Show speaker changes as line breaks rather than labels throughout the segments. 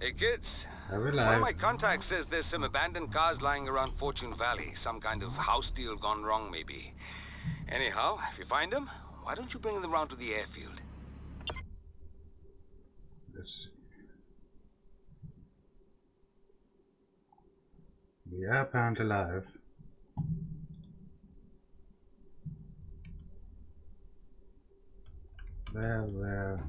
Hey kids.
One
of my contacts says there's some abandoned cars lying around Fortune Valley. Some kind of house deal gone wrong, maybe. Anyhow, if you find them, why don't you bring them around to the airfield?
Let's see. We are apparently alive. There.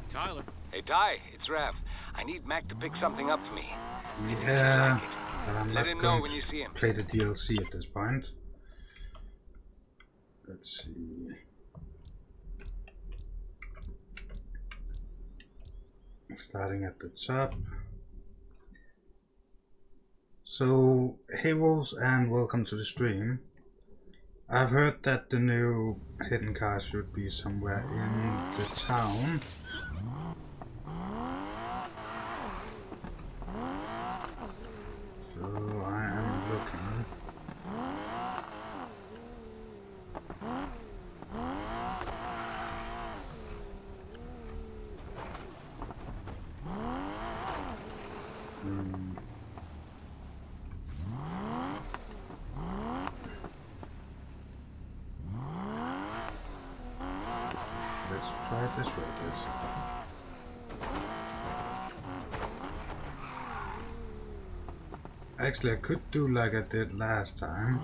Tyler.
Hey Ty, it's Rav. I need Mac to pick something up for me.
Yeah, but I'm
Let
not
him know
going
when you see him.
to play the DLC at this point. Let's see. Starting at the top. So, hey wolves and welcome to the stream. I've heard that the new hidden car should be somewhere in the town. So I am looking. Let's try it this way, please. Actually, I could do like I did last time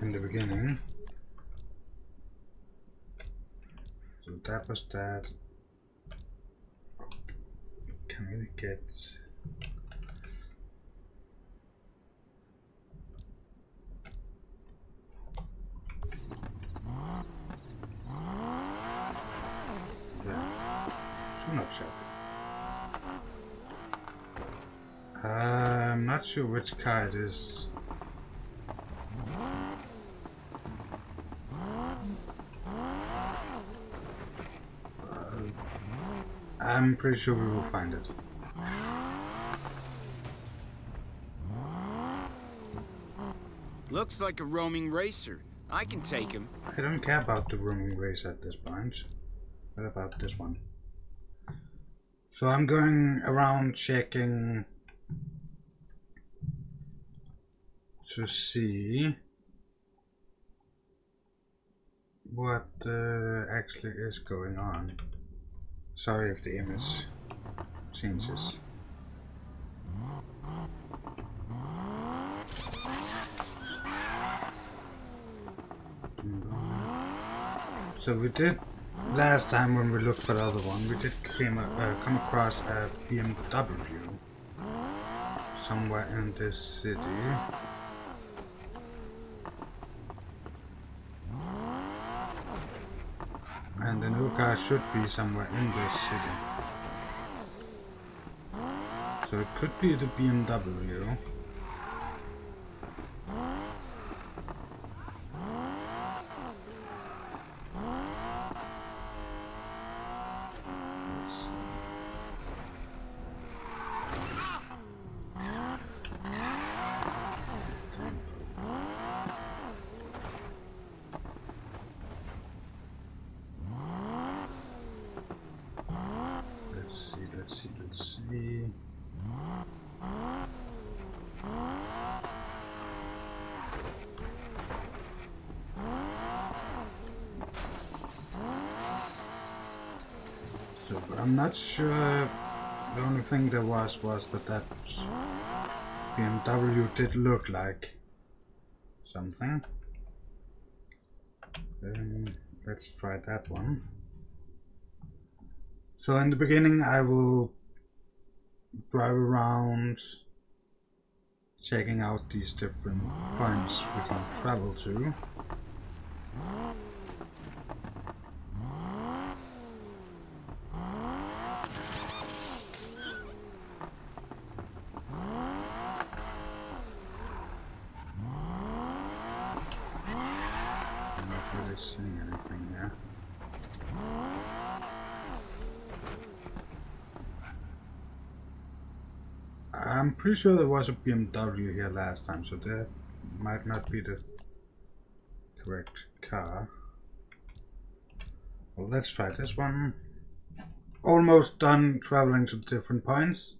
in the beginning. So that was that. Can we get... I'm not sure which car it is. I'm pretty sure we will find it.
Looks like a roaming racer. I can take him.
I don't care about the roaming race at this point. What about this one? So I'm going around checking to see what actually is going on. Sorry if the image changes. So we did last time when we looked for the other one, we did come across a BMW somewhere in this city. And the new car should be somewhere in this city. So it could be the BMW. Let's see. So I'm not sure. The only thing there was that BMW did look like something. Let's try that one. So in the beginning I will drive around checking out these different points we can travel to. I'm not really seeing anything there. I'm pretty sure there was a BMW here last time, so that might not be the correct car. Well, let's try this one. Almost done traveling to different points.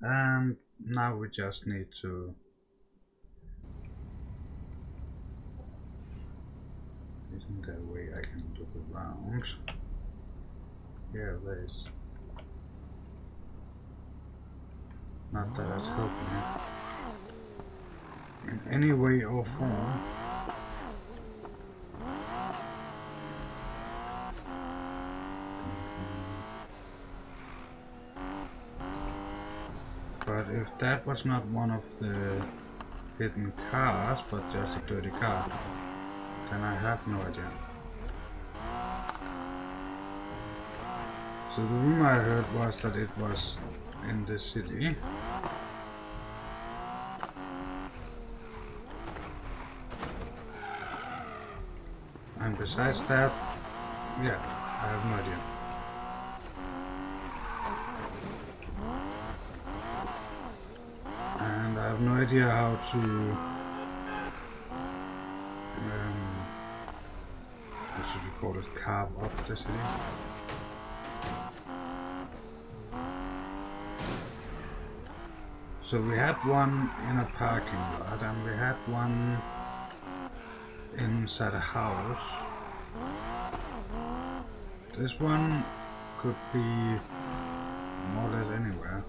And now we just need to... Isn't there a way I can look around? Yeah, there is. Not that that's helping it. In any way or form. But if that was not one of the hidden cars, but just a dirty car, then I have no idea. So the rumor I heard was that it was in the city. And besides that, yeah, I have no idea. And I have no idea how to what should we call it, carve up the city. So we had one in a parking lot and we had one inside a house. This one could be more or less anywhere.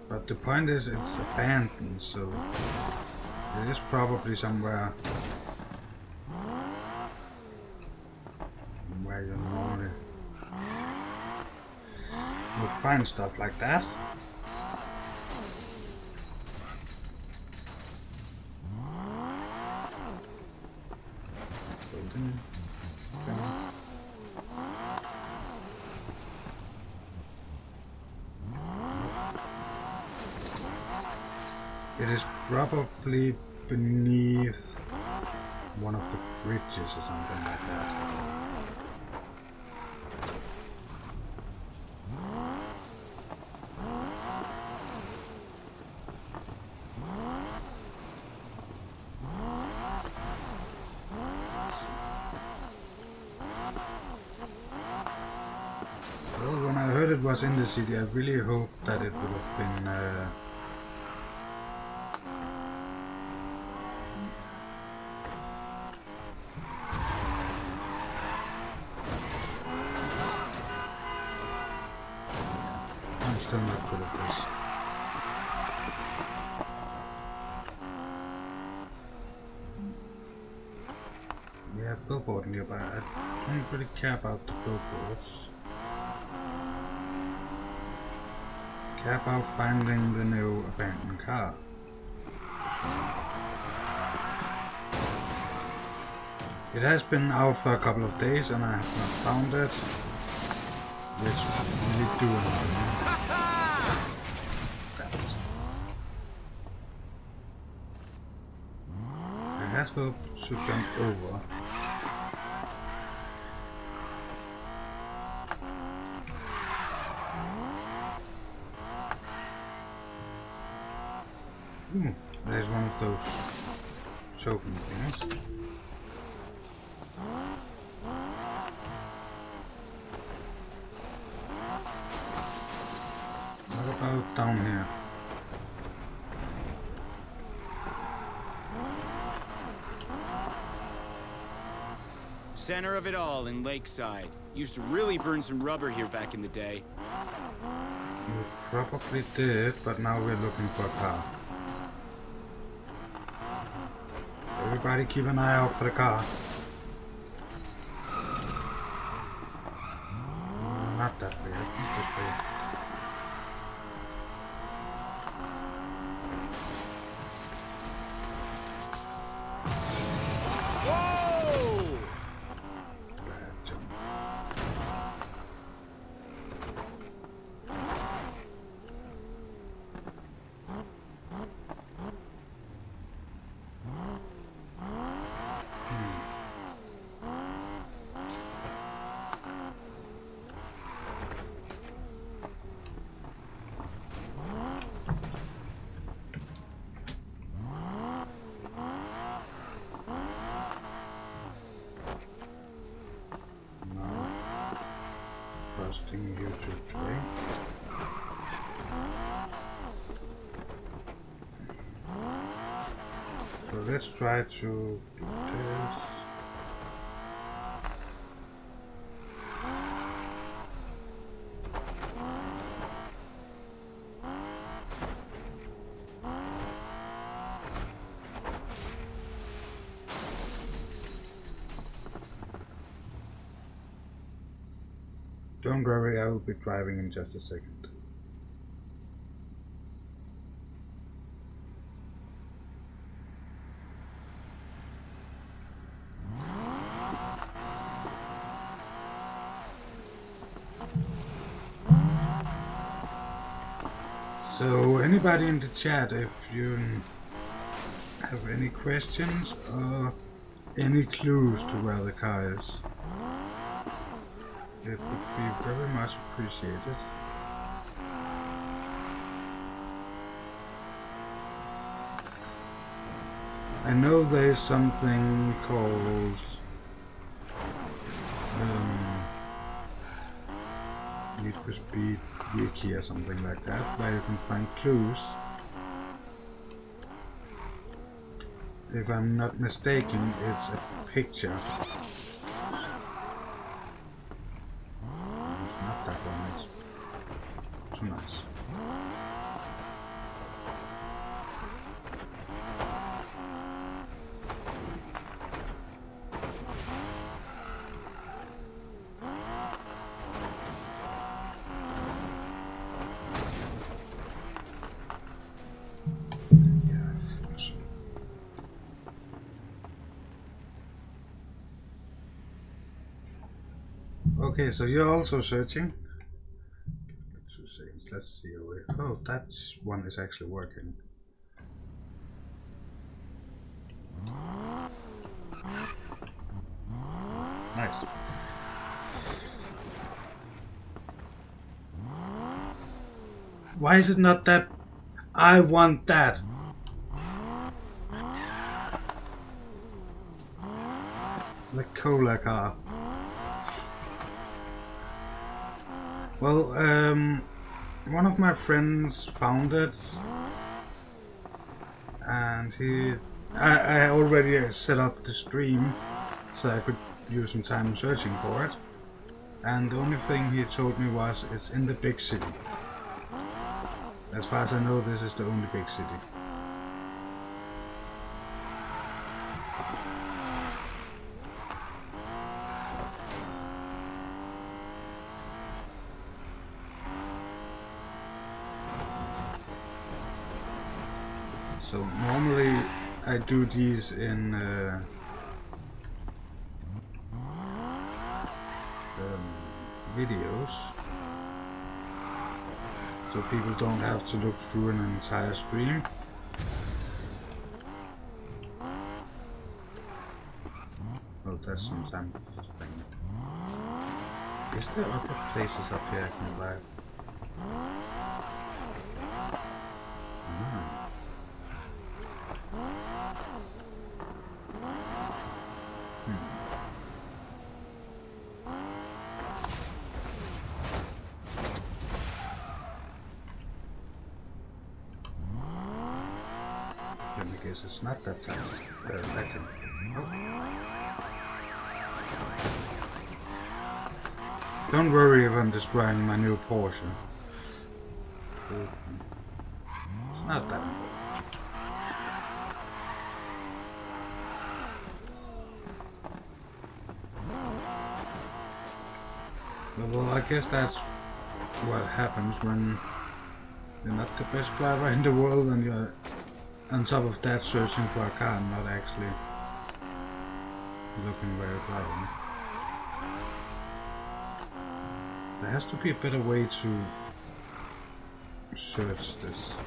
But the point is it's abandoned, so it is probably somewhere where you normally would find stuff like that. It is probably beneath one of the bridges or something like that. Well, when I heard it was in the city, I really hoped that it would have been I'm still not good at this. We have billboard nearby. I don't really care about the billboards. Care about finding the new abandoned car. It has been out for a couple of days and I have not found it, which really do annoy me. I had hoped to jump over. There's one of those choking things. What about down here?
Center of it all in Lakeside. Used to really burn some rubber here back in the day.
We probably did, but now we're looking for a car. Everybody keep an eye out for the car. Not that way, I think this way.
Whoa!
Bad jump. Now, trusting you to tray. So let's try to do this. Don't worry, I will be driving in just a second. So, anybody in the chat, if you have any questions or any clues to where the car is, it would be very much appreciated. I know there's something called Need for Speed Wiki or something like that, where you can find clues. If I'm not mistaken, it's a picture. It's not that one, it's too nice. Okay, so you're also searching. 2 seconds. Let's see. Oh, that one is actually working. Nice. Why is it not that? I want that. The cola car. Well, one of my friends found it, and I already set up the stream so I could use some time searching for it, and the only thing he told me was it's in the big city. As far as I know, this is the only big city. So normally I do these in videos, so people don't have to look through an entire stream. Oh, that's some thing. Is there other places up here I can buy? I guess it's not that time. Don't worry if I'm destroying my new Porsche. It's not that important. Well, I guess that's what happens when you're not the best driver in the world and you're on top of that searching for a car and not actually looking where you're driving. There has to be a better way to search this.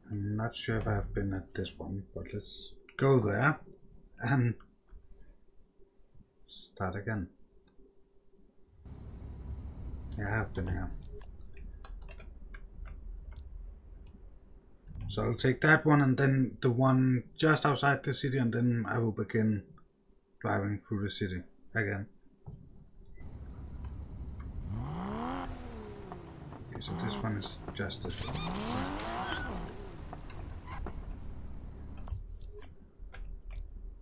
I'm not sure if I have been at this one, but let's go there and start again. Yeah, I have been here. So I'll take that one and then the one just outside the city, and then I will begin driving through the city again. Okay, so this one is just this one.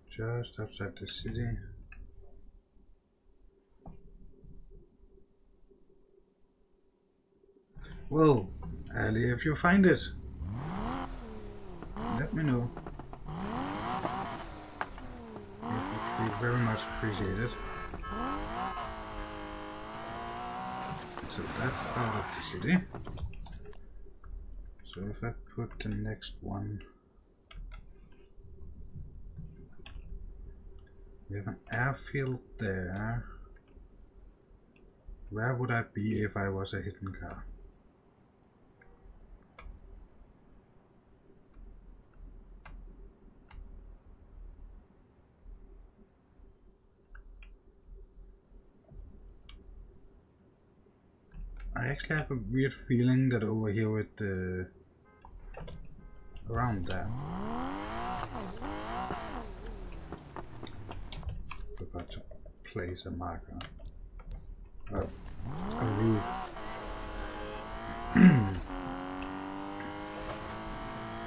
Just outside the city. Well, Ali, if you find it, let me know. It would be very much appreciated. So that's out of the city. So if I put the next one, we have an airfield there. Where would I be if I was a hidden car? I actually have a weird feeling that over here with the around there. Forgot to place a marker. Oh, a roof.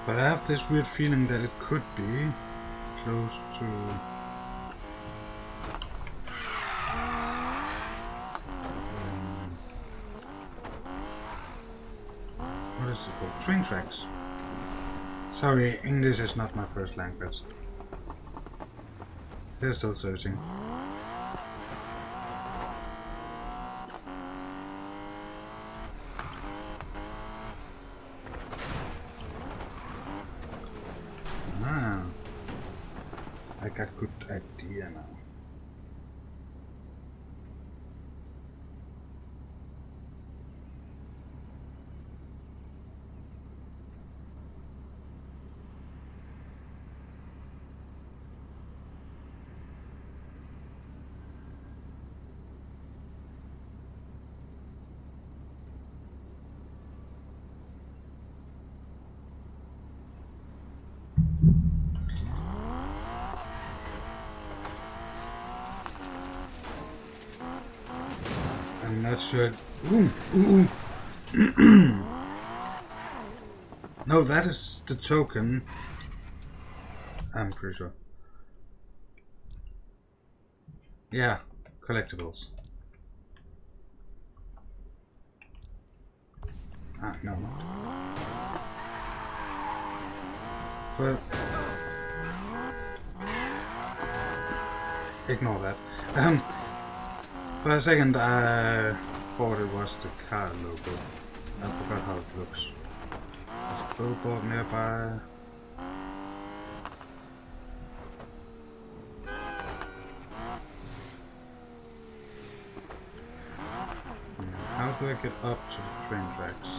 But I have this weird feeling that it could be close to. What is it called? Train tracks. Sorry, English is not my first language. They're still searching. Ah, I got good idea now. I'm not sure. Ooh. No, that is the token. I'm pretty sure. Yeah, collectibles. Ah, no. Well, ignore that. For a second, I thought it was the car logo. I forgot how it looks. There's a billboard nearby. How do I get up to the train tracks?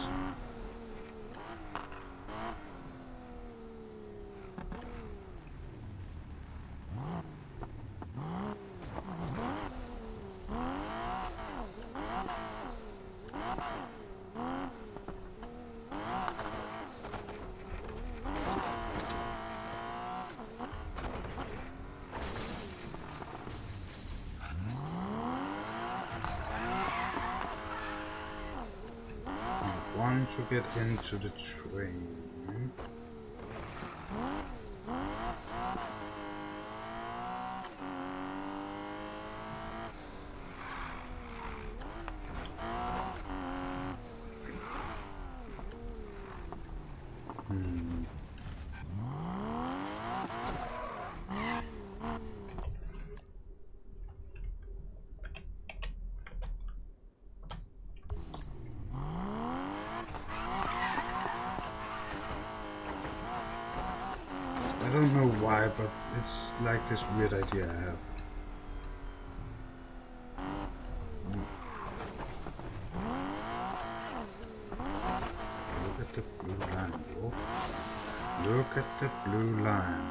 To get into the train. I don't know why, but it's like this weird idea I have. Look at the blue line, Wolf. Look at the blue line.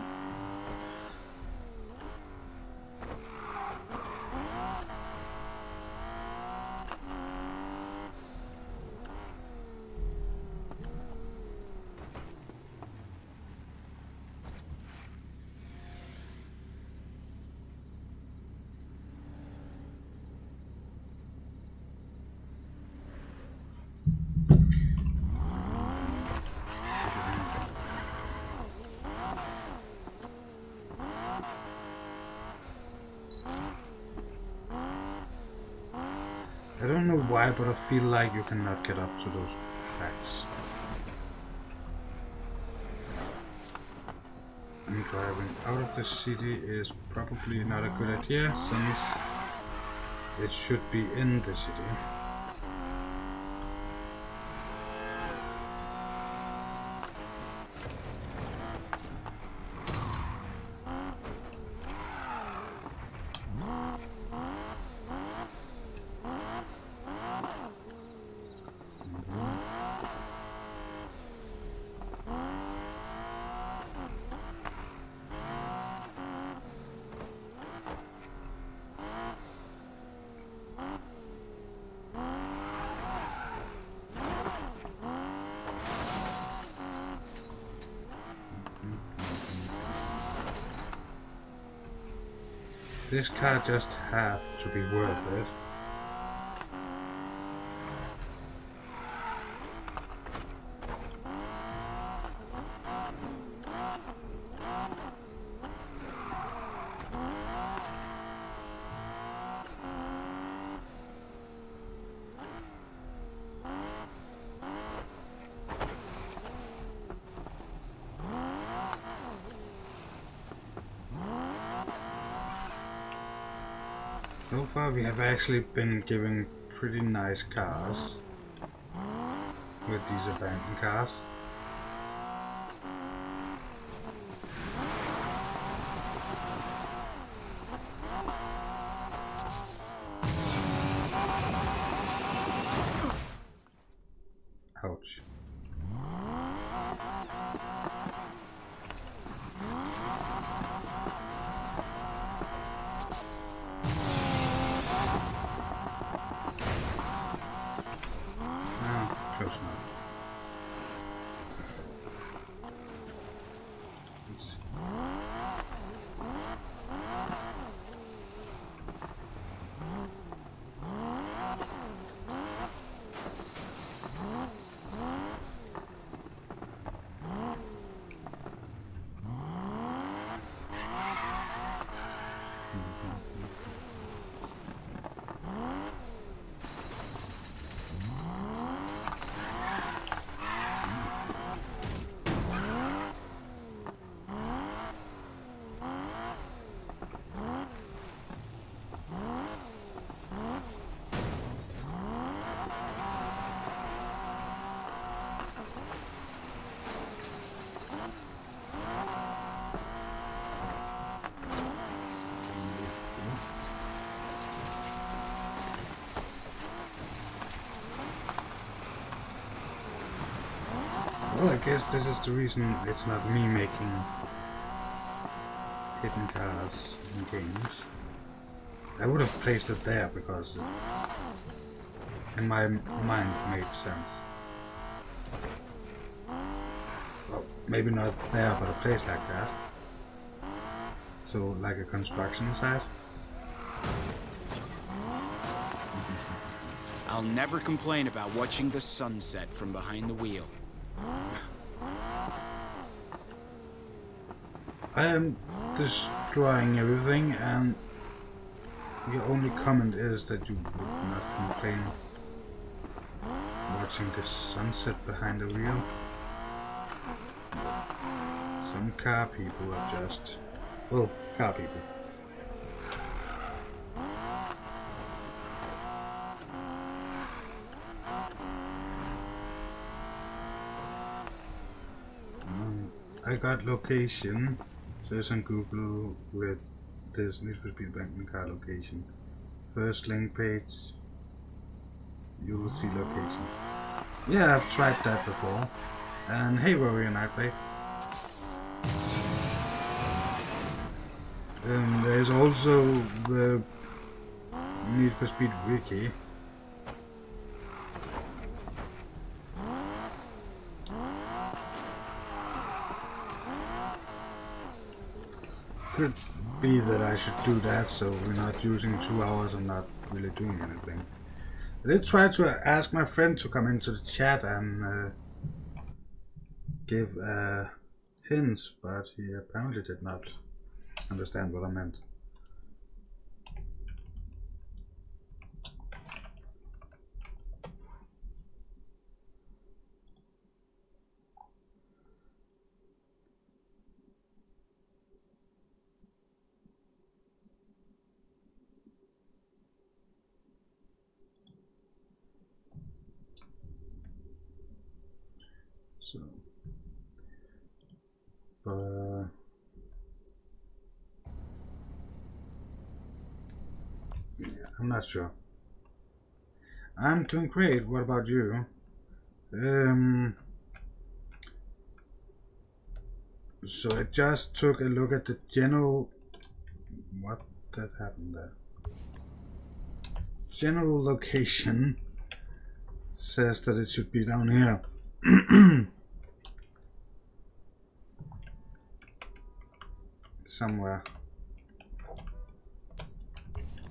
I don't know why, but I feel like you cannot get up to those tracks. And driving out of the city is probably not a good idea, since it should be in the city. This car just had to be worth it. So far we have actually been given pretty nice cars with these abandoned cars. Ouch. Close enough. Let's see. Well, I guess this is the reason it's not me making hidden cars in games. I would have placed it there because it, in my mind, made sense. Well, maybe not there, but a place like that. So, like a construction site.
I'll never complain about watching the sunset from behind the wheel.
I am destroying everything, and your only comment is that you would not complain watching the sunset behind the wheel. Some car people are just... well, car people. I got location, search on Google with this Need for Speed Banking car location. First link page, you will see location. Yeah, I've tried that before. And hey Rory and I play. There's also the Need for Speed Wiki. Could be that I should do that, so we're not using 2 hours and not really doing anything. I did try to ask my friend to come into the chat and give hints, but he apparently did not understand what I meant. I'm not sure. I'm doing great. What about you? So I just took a look at the general. What that happened there? General location says that it should be down here. Somewhere,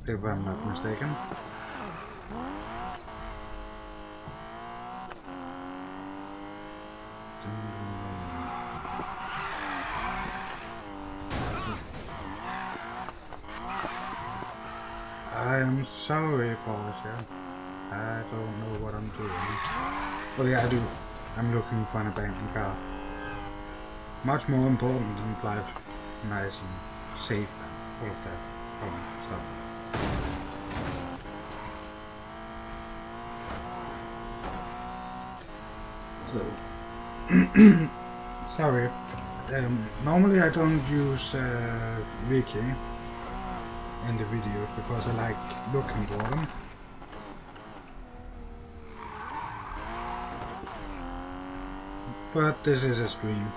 if I'm not mistaken. I am sorry, Porsche. I don't know what I'm doing. Well, yeah, I do. I'm looking for an abandoned car. Much more important than drive nice and safe and all of that stuff. So, sorry. Normally I don't use Wiki in the videos because I like looking for them. But this is a stream.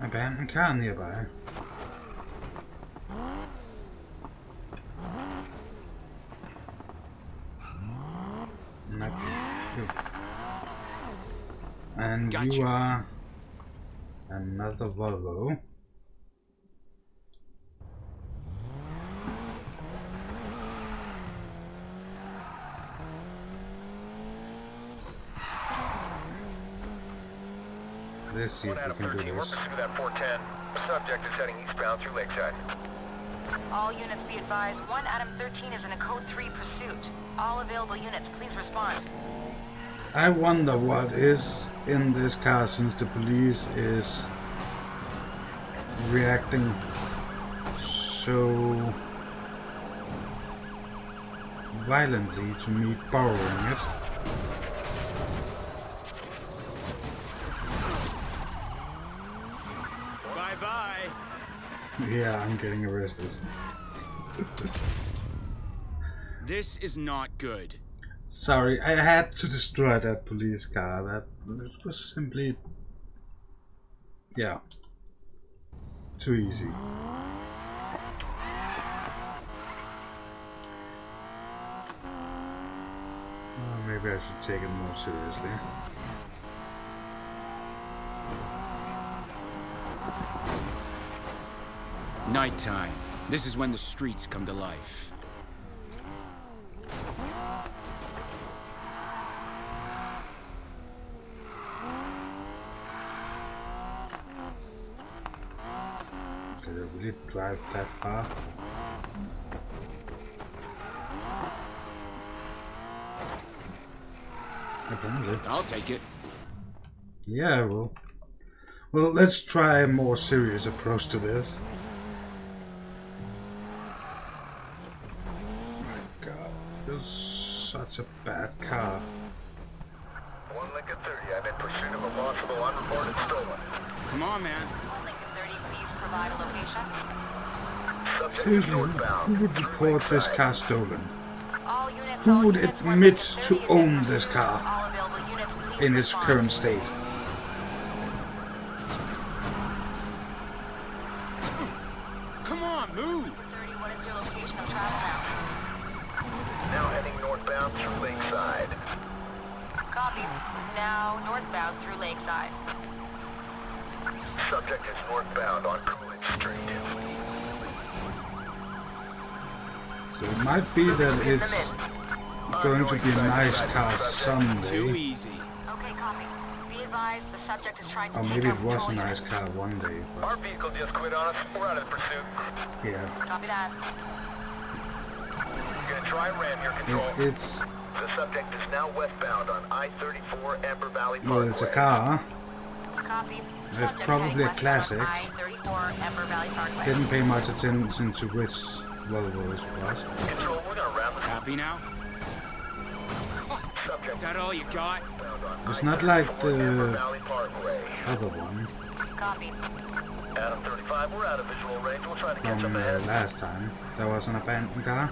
Abandoned car nearby. Not you. And gotcha. You are another Volvo. Let's see if we can do this. We're pursuing that 410. Subject is heading eastbound through Lakeside.
All units be advised, 1 Adam 13 is in a code 3 pursuit. All available units, please respond.
I wonder what is in this car since the police is reacting so violently to me borrowing it. Yeah, I'm getting arrested.
This is not good.
Sorry, I had to destroy that police car. That was simply... yeah. Too easy. Oh, maybe I should take it more seriously.
Nighttime. This is when the streets come to life.
Did I really drive that far? Apparently.
I'll take it.
Yeah, I will. Well, let's try a more serious approach to this. Such a bad car.
1 Lincoln 30, I'm in pursuit of a possible unreported stolen.
Come on, man.
1 Lincoln 30, please provide a location.
Seriously, who would report this car stolen?
All units,
Who would admit to own this car in its current state?
Come on, move!
30, what is your location of travel now?
Now heading northbound through Lakeside.
Copy. Now northbound through Lakeside.
Subject is northbound on Coolidge Street.
So it might be that it's going to be a nice car
Too
someday.
easy.
Okay, copy. Be advised, the subject is trying to
Or maybe it was a nice car one day. But
Our vehicle just quit on us. We're out of the pursuit.
yeah,
Copy that.
Gonna try ram your control.
it's
The subject is now westbound on I-34 Amber Valley Parkway.
well, it's a car.
Copy. Copy.
It's probably a classic.
I-34 Ember Valley Parkway.
Didn't pay much attention to which Volvo it was.
Control, we're gonna wrap
Copy now?
subject
That all you got?
found on
It's not like
Ember
the
Valley Parkway.
other one
Copy.
Adam 35, we're out of visual range. We'll try to catch
from
up ahead.
last time. There was an abandoned car.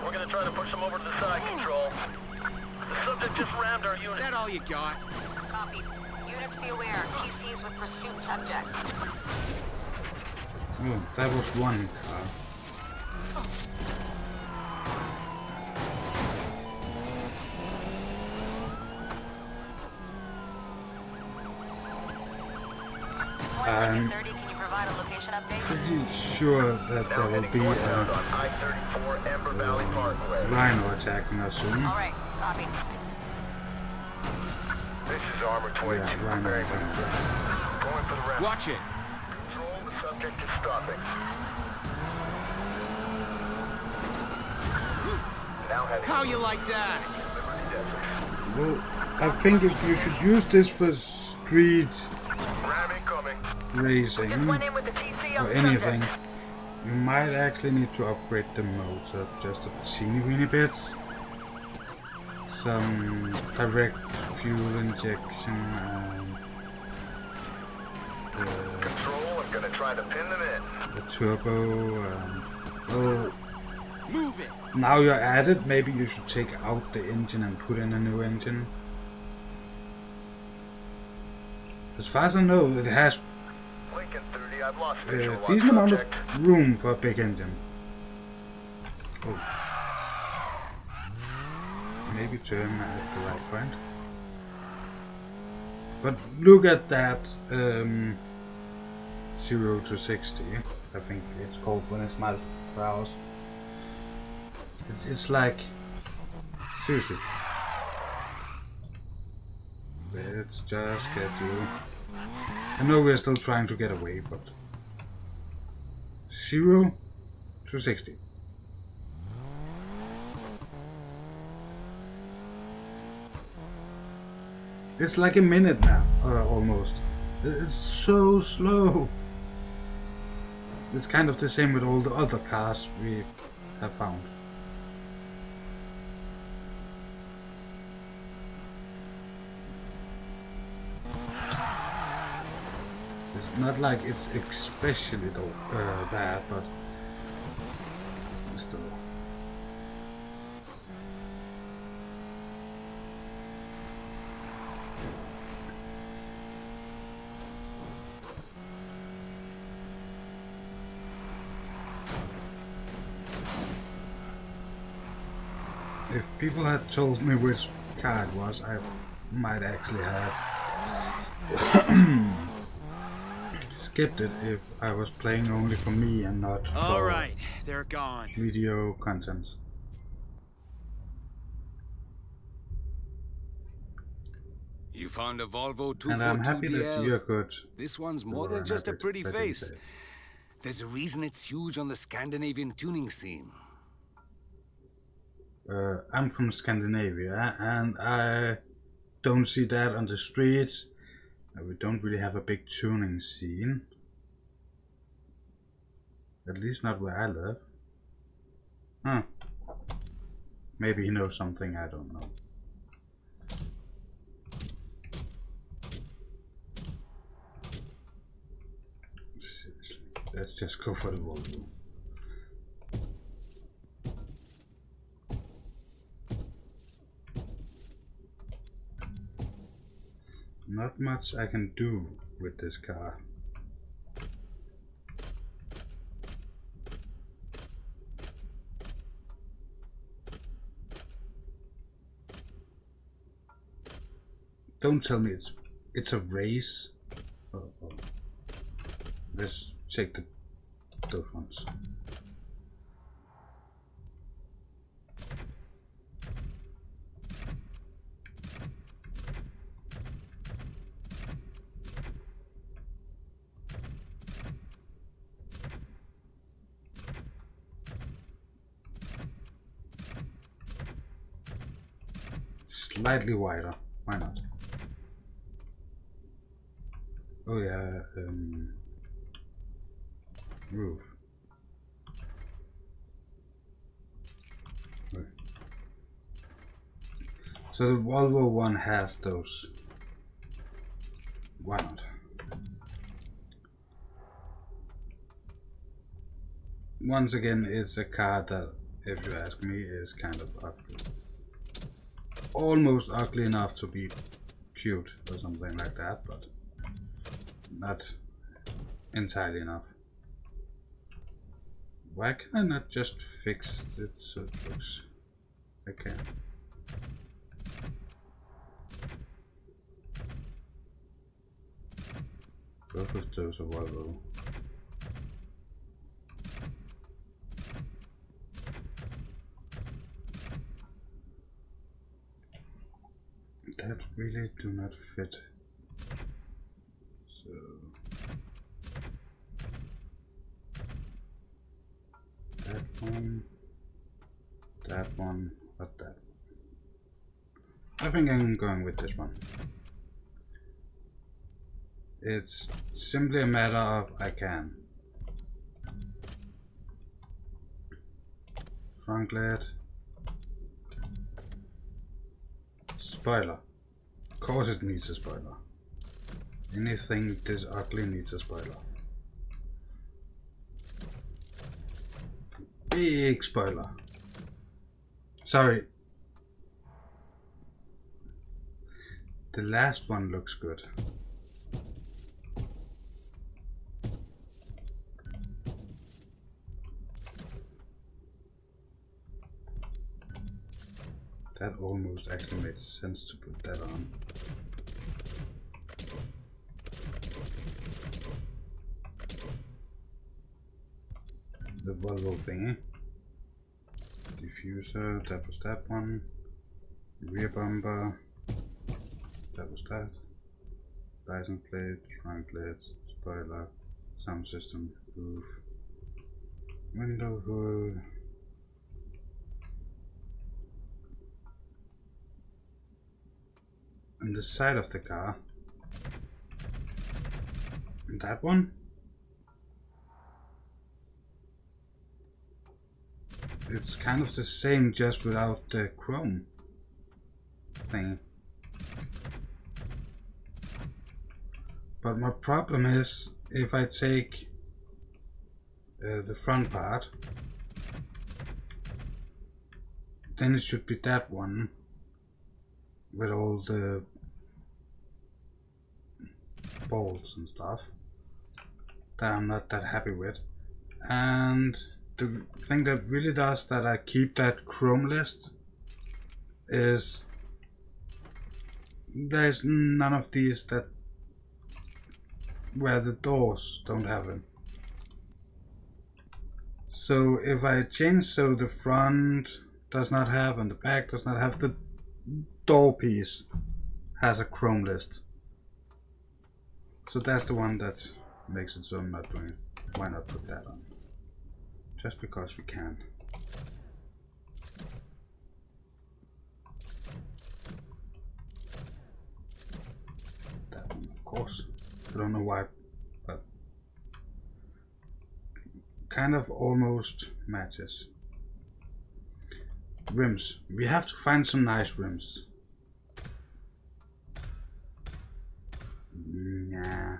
We're gonna try to push them over to the side, Control. The subject just rammed our unit.
That all you got?
Copy. Units be aware. TCs with pursuit subject.
Oh, that was one car. I'm
30, can you provide a location update?
pretty sure that there will be
Northbound
a
on I-34 Ember Valley Parkway.
rhino attacking us soon.
All right. Copy.
This is Armor 22.
Yeah, rhino
Very
attacking.
good. Going for the ramp.
Watch it.
Control, the subject is stopping. Now heading
How you like that?
to Liberty Desert.
Well, I think if you should use this for street
Ram incoming.
racing
Went in with the TC on
or
the
anything,
subject.
you might actually need to upgrade the motor just a teeny bit. Some direct fuel injection and
Control, I'm gonna try to pin them in.
the turbo. Oh,
Move it.
now you're at it, maybe you should take out the engine and put in a new engine. As far as I know, it has
Lincoln 30, I've lost
a
visual on
decent amount of
subject.
room for a big engine. Oh. Maybe turn at the right point. But look at that 0 to 60, I think it's called when it's miles per hour. It's like, seriously. Let's just get you. I know we're still trying to get away, but 0 to 60. It's like a minute now, almost. It's so slow. It's kind of the same with all the other cars we have found. It's not like it's especially bad, but still. If people had told me which car it was, I might actually have skipped it if I was playing only for me and not
All
for
right, they're gone.
video content.
You found a Volvo
And I'm happy that
242DL.
you're good.
This one's more
You're
than just a
happy
pretty
that you
face.
say.
There's a reason it's huge on the Scandinavian tuning scene.
I'm from Scandinavia and I don't see that on the streets. We don't really have a big tuning scene. At least not where I live. Huh. Maybe he knows something I don't know. Seriously, let's just go for the Volvo. Not much I can do with this car. Don't tell me it's a race. Oh. Let's check those ones. slightly wider. Why not? Oh yeah, roof. Okay. So the Volvo one has those. Why not? Once again, it's a car that, if you ask me, is kind of ugly. Almost ugly enough to be cute or something like that, but not entirely enough. Why can I not just fix it so it looks... I can. Both of those are Volvo. That really do not fit. So that one, but that one. I think I'm going with this one. It's simply a matter of I can. Front lid. Spoiler. Of course it needs a spoiler. Anything this ugly needs a spoiler. Big spoiler. Sorry. The last one looks good. That almost actually made sense to put that on. The Volvo thingy. Diffuser, that was that one. Rear bumper, that was that. License plate, front plate, spoiler, sound system, roof, window hood. And the side of the car. And that one. It's kind of the same, just without the chrome thing. But my problem is, if I take the front part, then it should be that one with all the bolts and stuff that I'm not that happy with. And the thing that really does that I keep that chrome list is there's none of these that where the doors don't have them. So if I change so the front does not have and the back does not have, the door piece has a chrome list. So that's the one that makes it so I'm not doing it. Why not put that on? Just because we can. That one, of course. I don't know why, but kind of almost matches. Rims. We have to find some nice rims. Nah.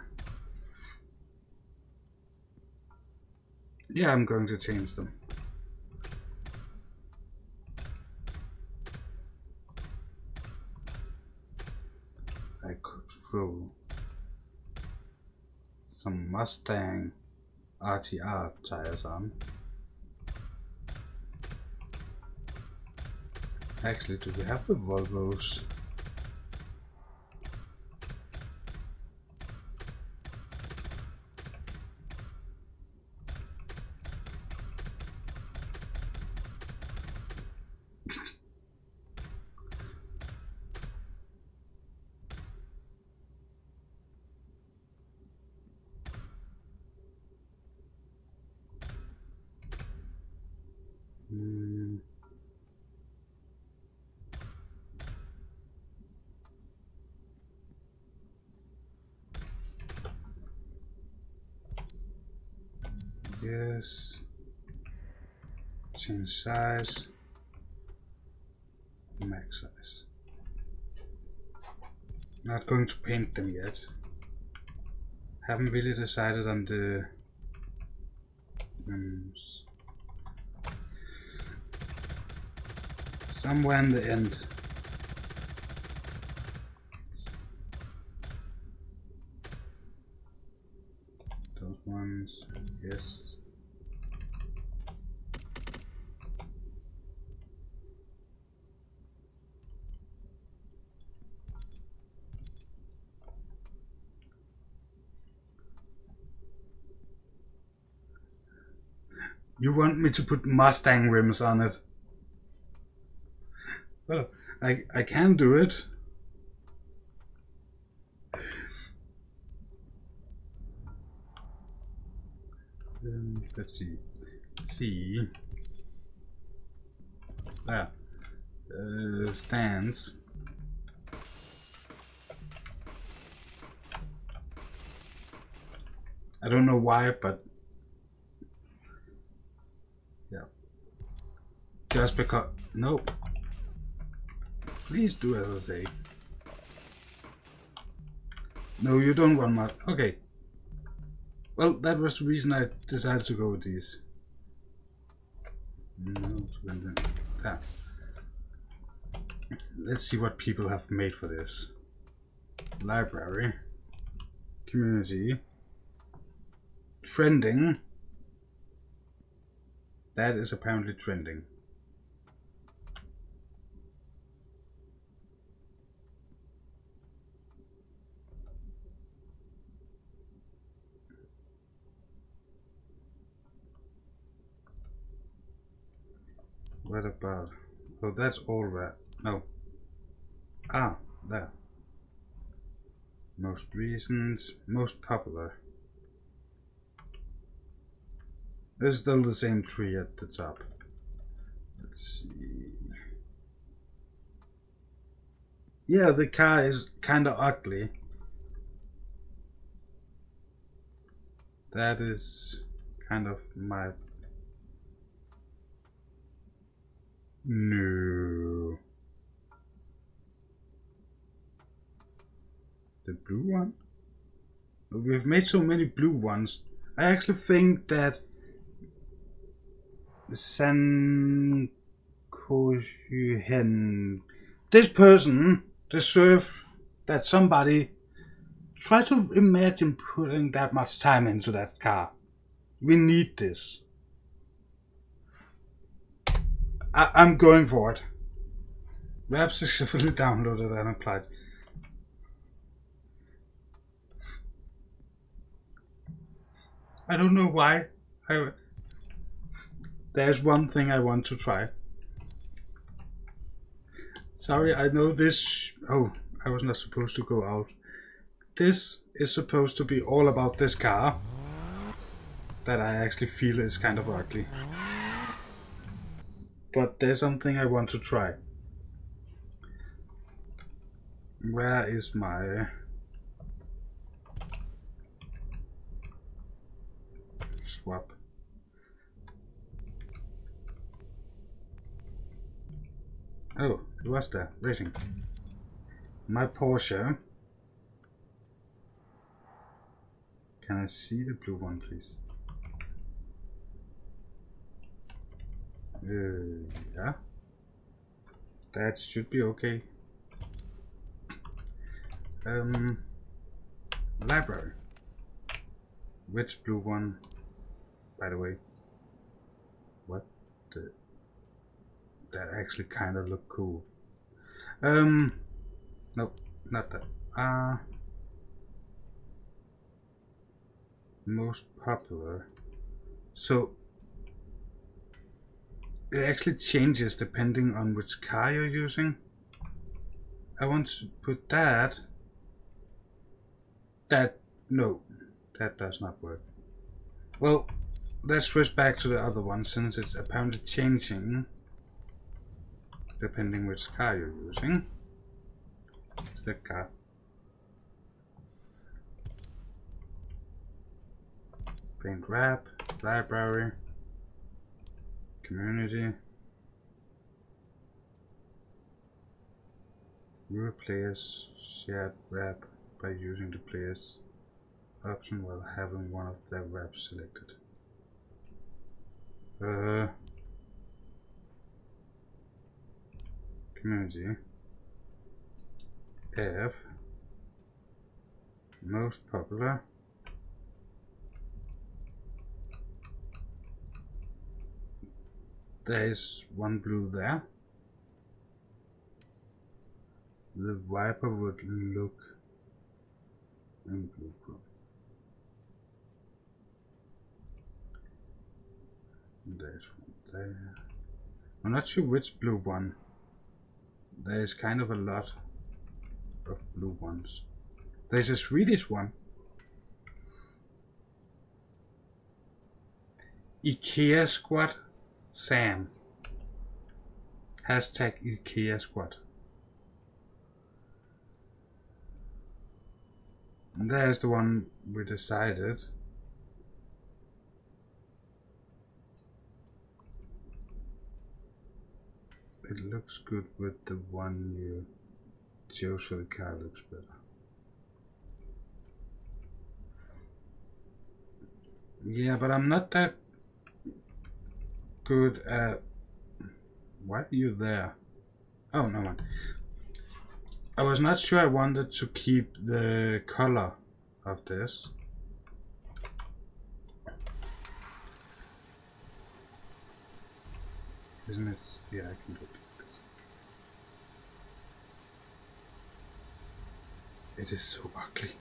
Yeah, I'm going to change them. I could throw some Mustang RTR tires on. Actually, do we have the Volvos? Yes. Change size. Max size. Not going to paint them yet. Haven't really decided on the somewhere in the end. Those ones, yes. You want me to put Mustang rims on it? Well, I can do it. Let's see. Stands. I don't know why, but yeah. Just because. No. Please do as I say. No, you don't want much. Okay. Well, that was the reason I decided to go with these. No, yeah. Let's see what people have made for this. Library. Community. Trending. That is apparently trending. What about? Oh, that's all that. No. Ah, there. Most recent, most popular. There's still the same tree at the top. Let's see. Yeah, the car is kind of ugly. That is kind of my... No. The blue one? We've made so many blue ones. I actually think that this person deserves that somebody try to imagine putting that much time into that car. We need this. I'm going for it. We have successfully downloaded and applied. I don't know why. There's one thing I want to try. Sorry, I know this... Oh, I was not supposed to go out. This is supposed to be all about this car. That I actually feel is kind of ugly. But there's something I want to try. Where is my... swap? Oh, it was there. Racing. My Porsche. Can I see the blue one, please? Yeah. That should be okay. Library. Which blue one? By the way. What the... That actually kind of look cool. Nope, not that. Most popular. So it actually changes depending on which car you're using. I want to put that. No, that does not work. Well, let's switch back to the other one since it's apparently changing depending which car you're using. It's the car. Paint wrap. Library. Community. View players shared rap by using the players option while having one of their raps selected. Community. F. Most popular. There is one blue there. The Viper would look in blue group. There's one there. I'm not sure which blue one. There is kind of a lot of blue ones. There's a Swedish one. IKEA Squad Sam. Hashtag IKEA Squad. And there's the one we decided. It looks good with the one you chose for the car, looks better. Yeah, but I'm not that good at... Why are you there? Oh, no one. I was not sure I wanted to keep the color of this. Isn't it? Yeah, I can do this. It is so ugly.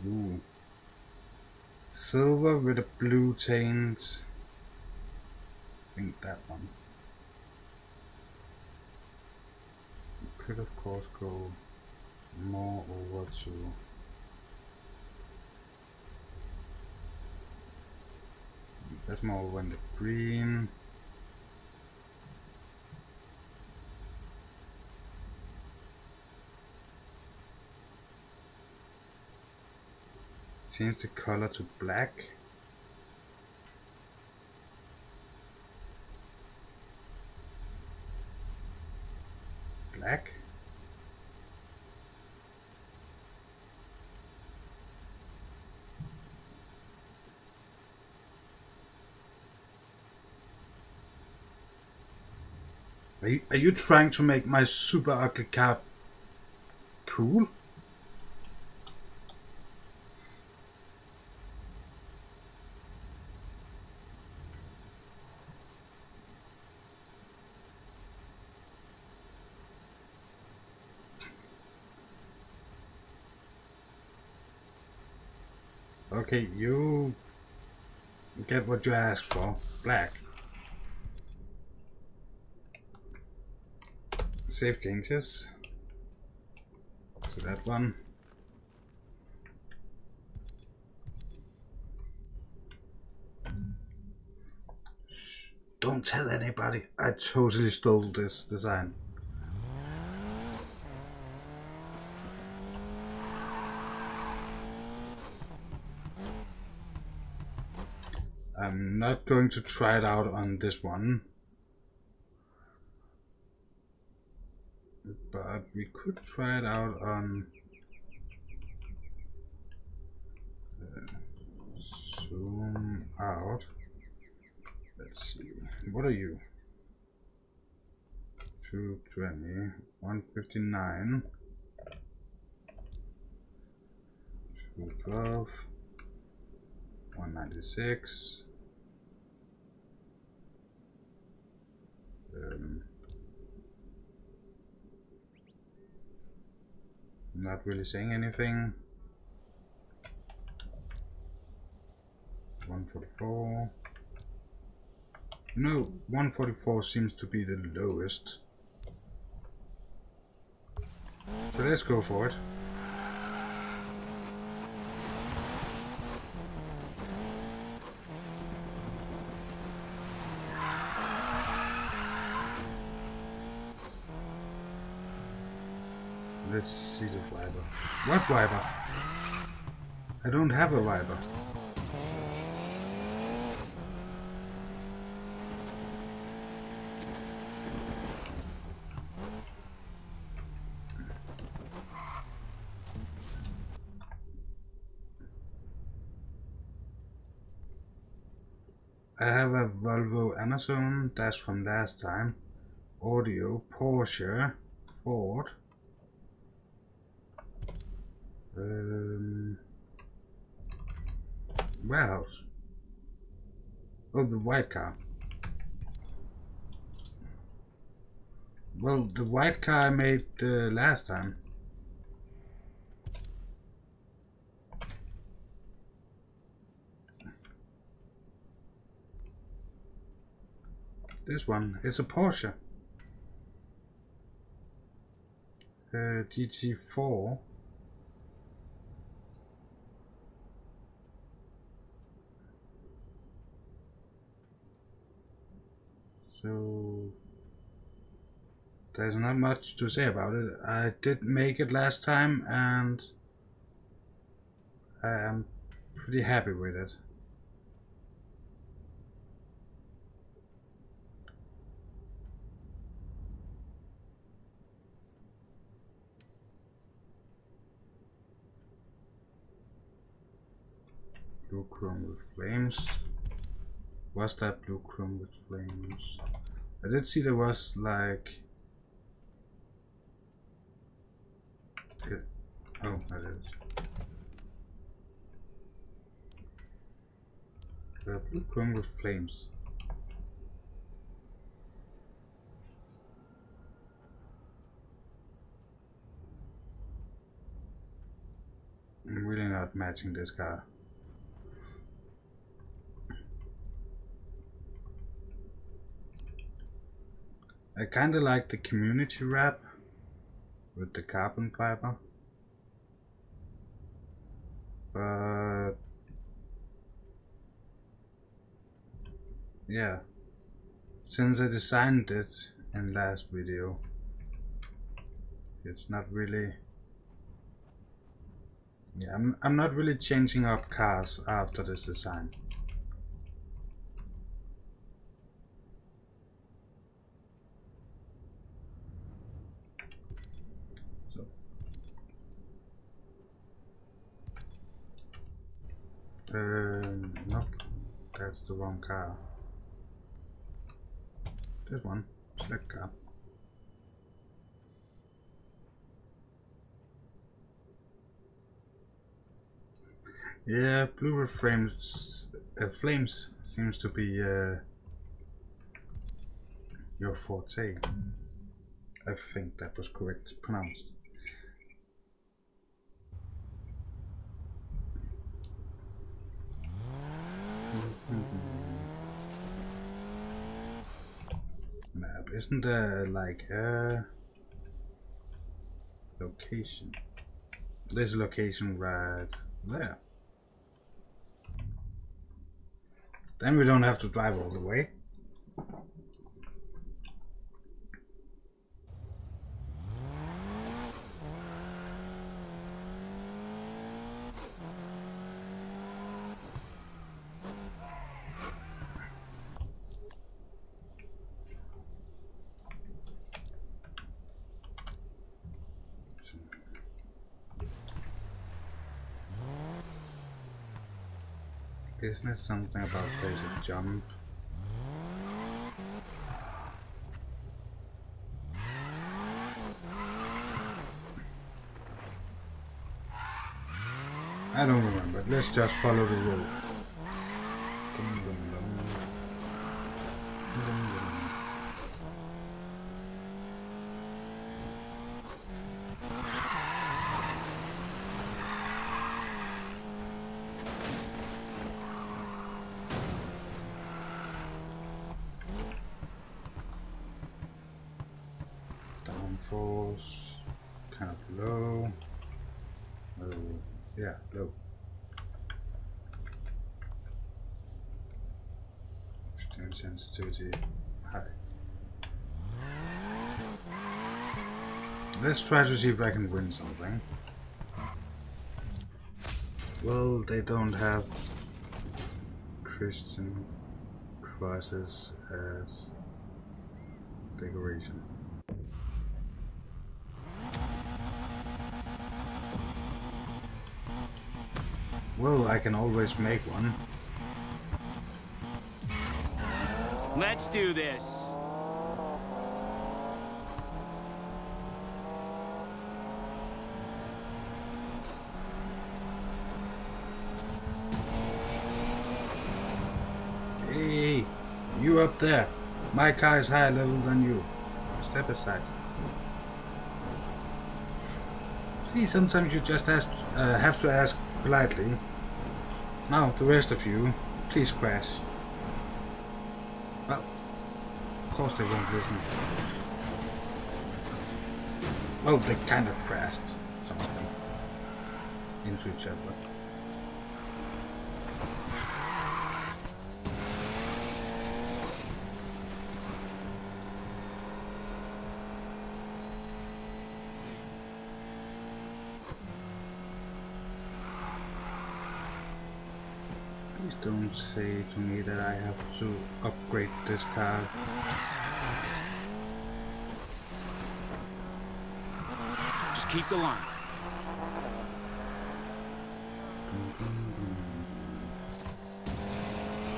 Ooh. Silver with a blue taint. I think that one. You could of course go more over to that's more over in the green. Change the color to black. Black. Are you trying to make my super ugly car cool? Okay, you get what you asked for. Black. Save changes to that one. Shh, don't tell anybody. I totally stole this design. I'm not going to try it out on this one, but we could try it out on zoom out. Let's see, what are you? 220, 159, 212, 196. Not really saying anything. 144. No, 144 seems to be the lowest. So let's go for it. Let's see the viper. What viper? I don't have a viper. I have a Volvo Amazon, that's from last time. Audio, Porsche, Ford. Warehouse. Oh, the white car. Well, the white car I made last time. This one, it's a Porsche. GT4. So there's not much to say about it. I did make it last time and I am pretty happy with it. Blue chrome with flames. Was that blue chrome with flames? I did see there was like... Oh, that is. Blue chrome with flames. I'm really not matching this car. I kinda like the community wrap with the carbon fiber, but yeah, since I designed it in last video, it's not really, yeah, I'm not really changing up cars after this design. Nope, that's the wrong car. This one, select car. Yeah, blue flames seems to be your forte. I think that was correct pronounced. Map, isn't there like a location? There's a location right there. Then we don't have to drive all the way. Isn't there something about there's a jump? I don't remember. Let's just follow the road. force kind of low. Yeah, low. Extreme sensitivity high. Let's try to see if I can win something. Well, they don't have Christian crosses as decoration. Well, I can always make one.
Let's do this.
Hey, you up there. My car is higher level than you. Step aside. See, sometimes you just have to ask politely. Now, the rest of you, please crash. Well, of course they won't listen. Well, they kind of crashed, some of them, into each other. Please don't say to me that I have to upgrade this car.
Just keep the line.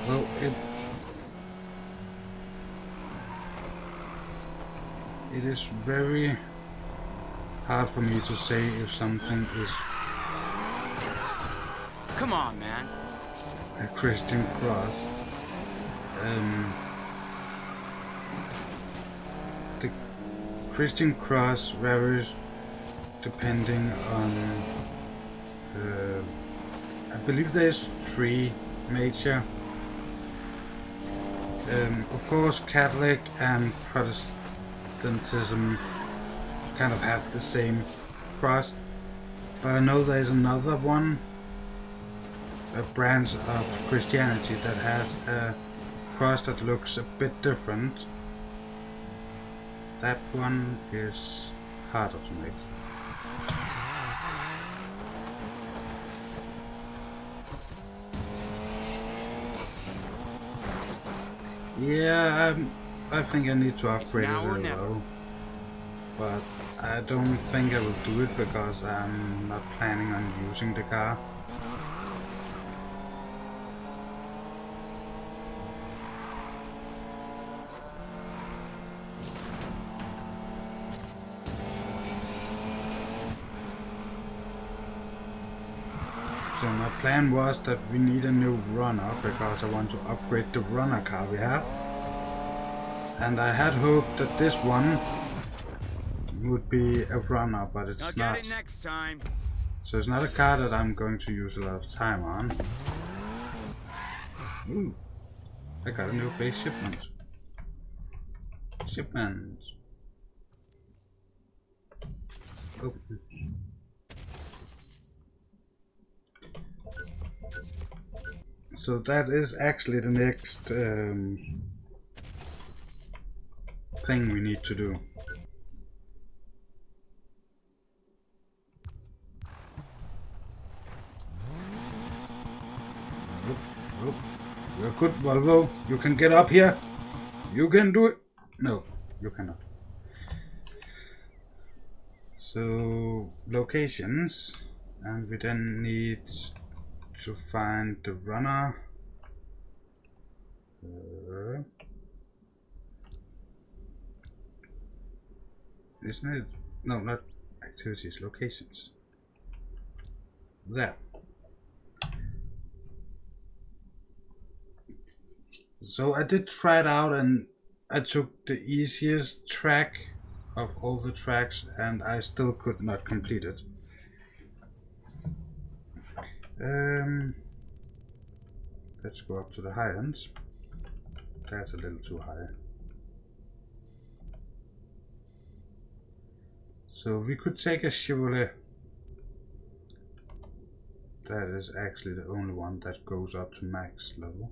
Well, it is very hard for me to say if something is
Come on, man.
a Christian cross. The Christian cross varies depending on I believe there's 3 major. Of course, Catholic and Protestantism kind of have the same cross, but I know there's another one, a branch of Christianity that has a cross that looks a bit different. That one is harder to make. Yeah, I think I need to upgrade it a little, but I don't think I will do it because I'm not planning on using the car. So my plan was that we need a new runner because I want to upgrade the runner car we have. And I had hoped that this one would be a runner, but it's
I'll
not.
get it next time.
So it's not a car that I'm going to use a lot of time on. Ooh, I got a new base shipment. Oh. So that is actually the next thing we need to do. You're good, Volvo. You can get up here. You can do it. No, you cannot. So locations, and we then need to find the runner. Isn't it? No, not activities, locations. There. So I did try it out and I took the easiest track of all the tracks and I still could not complete it. Let's go up to the high ends. That's a little too high. So we could take a Chevrolet. That is actually the only one that goes up to max level.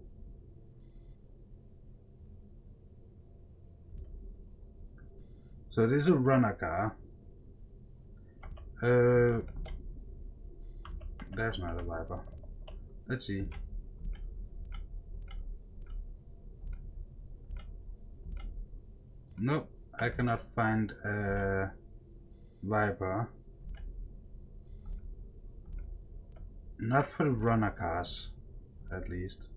So this is a runner car. That's not a Viper. Let's see. Nope, I cannot find a Viper. Not for the runner cars, at least.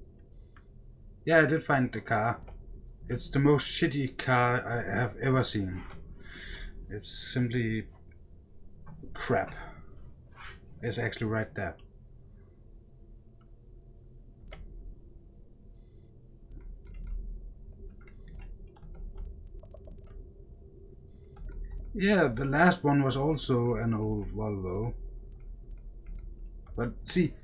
Yeah, I did find the car. It's the most shitty car I have ever seen. It's simply crap. It's actually right there. Yeah, the last one was also an old Volvo. But see,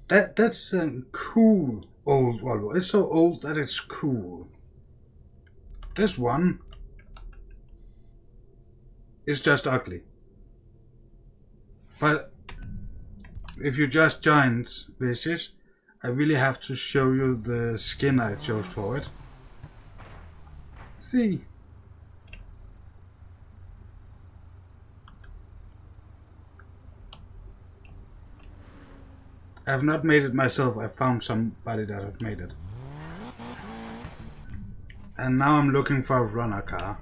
that's a cool old Volvo. It's so old that it's cool. This one is just ugly. But if you just joined Vicious, I really have to show you the skin I chose for it. See. I have not made it myself, I found somebody that have made it. And now I'm looking for a runner car.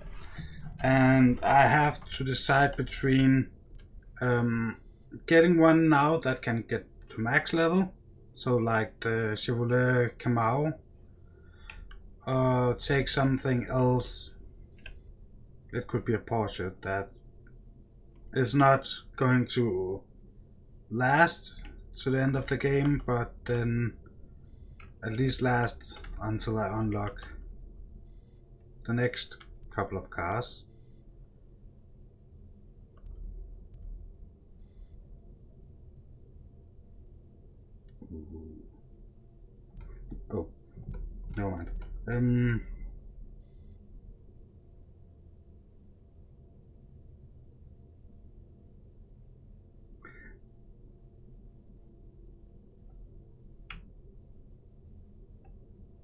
And I have to decide between getting one now that can get to max level. So like the Chevrolet Camaro. Or take something else. It could be a Porsche that is not going to last to the end of the game, but then at least last until I unlock the next couple of cars. Oh, never mind.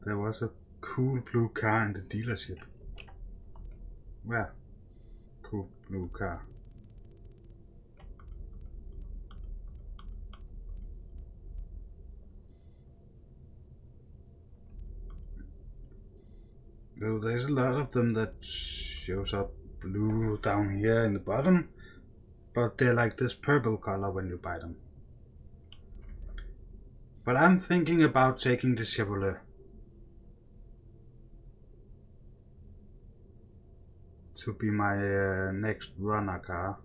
There was a cool blue car in the dealership. Where? Cool blue car. Well, there's a lot of them that shows up blue down here in the bottom, but they're like this purple color when you buy them. But I'm thinking about taking the Chevrolet to be my next runner car.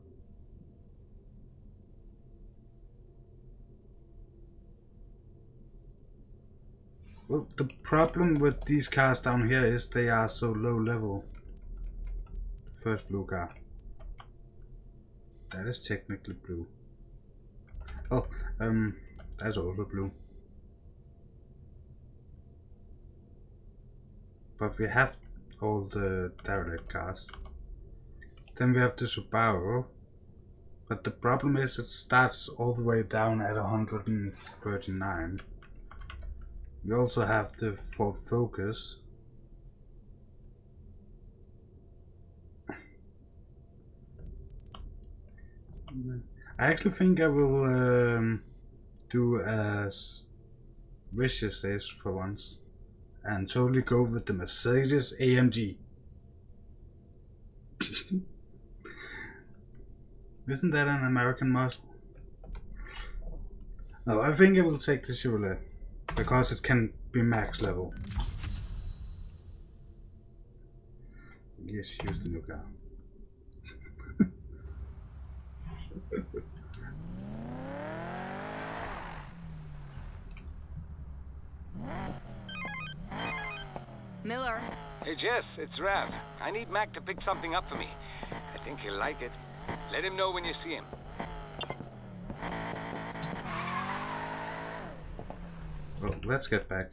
Well, the problem with these cars down here is they are so low level. First blue car. That is technically blue. Oh, that's also blue. But we have all the derelict cars. Then we have the Subaru. But the problem is it starts all the way down at 139. We also have the Ford Focus. I actually think I will do as Vicious says for once and totally go with the Mercedes AMG. Isn't that an American muscle? No, I think I will take the Chevrolet because it can be max level. Yes, use the new car.
Miller.
Hey Jess, it's Rav. I need Mac to pick something up for me. I think he'll like it. Let him know when you see him.
Well, let's get back.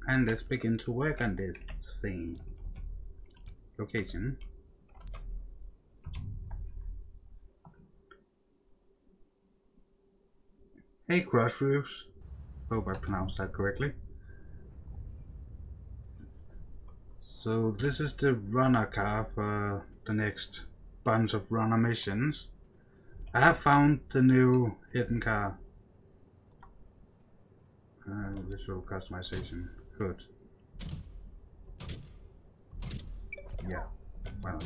And let's begin to work on this thing. Location. Hey, Crossroads. Hope I pronounced that correctly. So this is the runner car for the next bunch of runner missions. I have found the new hidden car. Visual customization. Good. Yeah, well.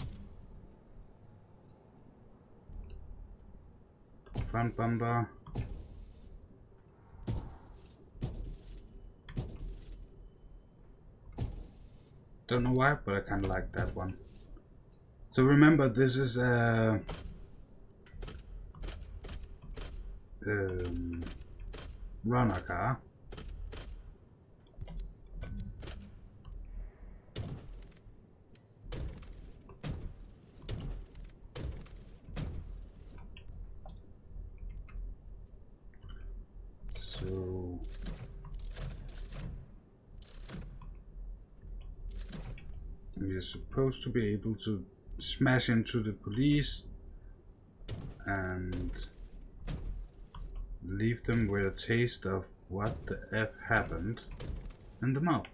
Front bumper. Don't know why, but I kind of like that one. So remember, this is a runner car. So we're supposed to be able to smash into the police and leave them with a taste of what the F happened in the mouth.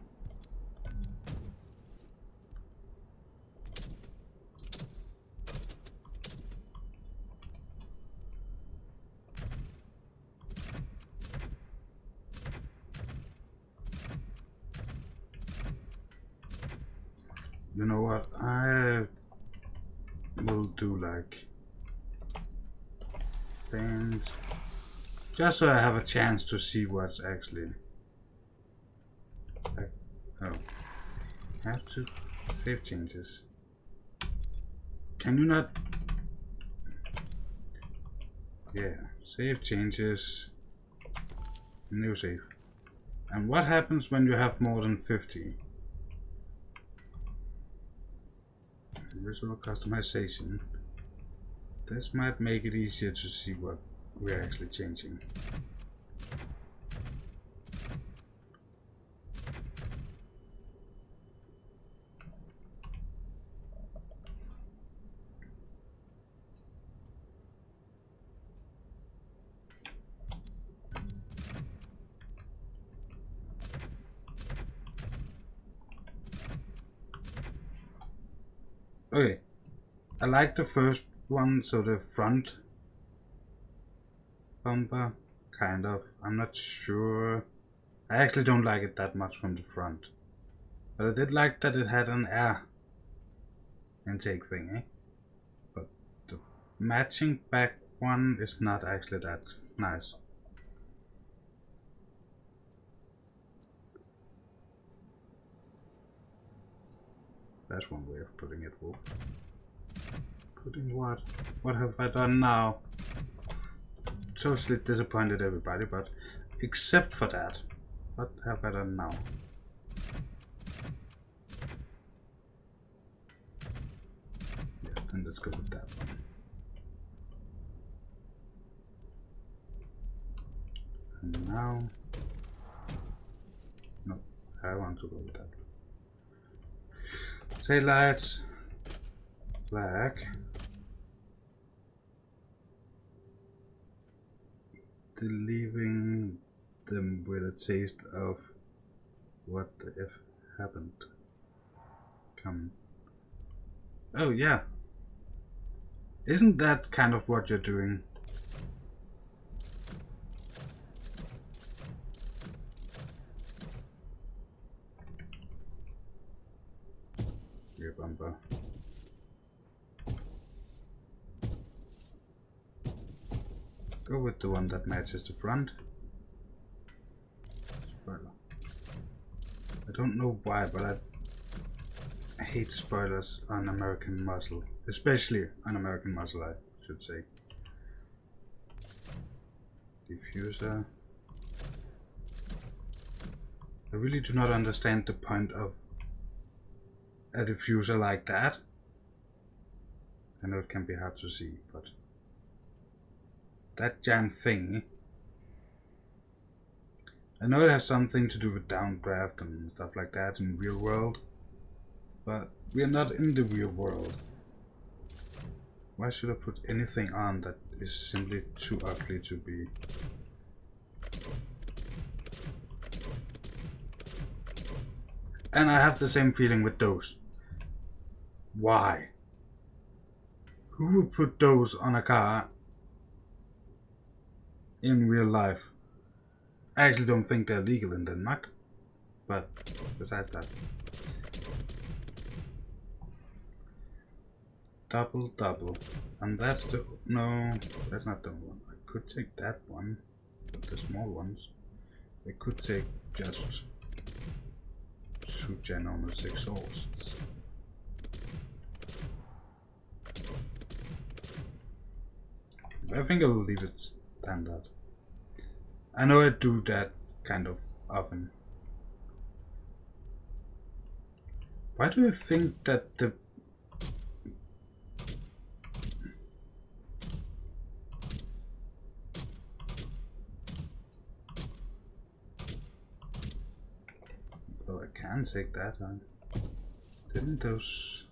You know what, I will do like things just so I have a chance to see what's actually like. Oh, have to save changes. Can you not? Yeah, save changes, new save. And what happens when you have more than 50? Visual customization. This might make it easier to see what we're actually changing. Okay, I like the first one, so the front bumper, kind of. I'm not sure. I actually don't like it that much from the front. But I did like that it had an air intake thingy. But the matching back one is not actually that nice. That's one way of putting it. Wolf. Putting what? What have I done now? Totally disappointed everybody, but except for that, what have I done now? Yeah, then let's go with that one. And now, no, I want to go with that one. Taillights, black. Leaving them with a taste of what the F happened. Come. Oh yeah. Isn't that kind of what you're doing? Rear bumper. Go with the one that matches the front. Spoiler. I don't know why, but I hate spoilers on American Muscle. Especially on American Muscle, I should say. Diffuser. I really do not understand the point of a diffuser like that. I know it can be hard to see, but that giant thing, I know it has something to do with downdraft and stuff like that in real world, but we are not in the real world. Why should I put anything on that is simply too ugly to be And I have the same feeling with those. Why? Who would put those on a car in real life? I actually don't think they're legal in Denmark. But besides that. Double. And that's the... No, that's not the one. I could take that one. But the small ones. I could take just 2 ginormous exhausts. I think I will leave it standard. I know I do that kind of often. Why do I think that the... So I can take that on. Didn't those...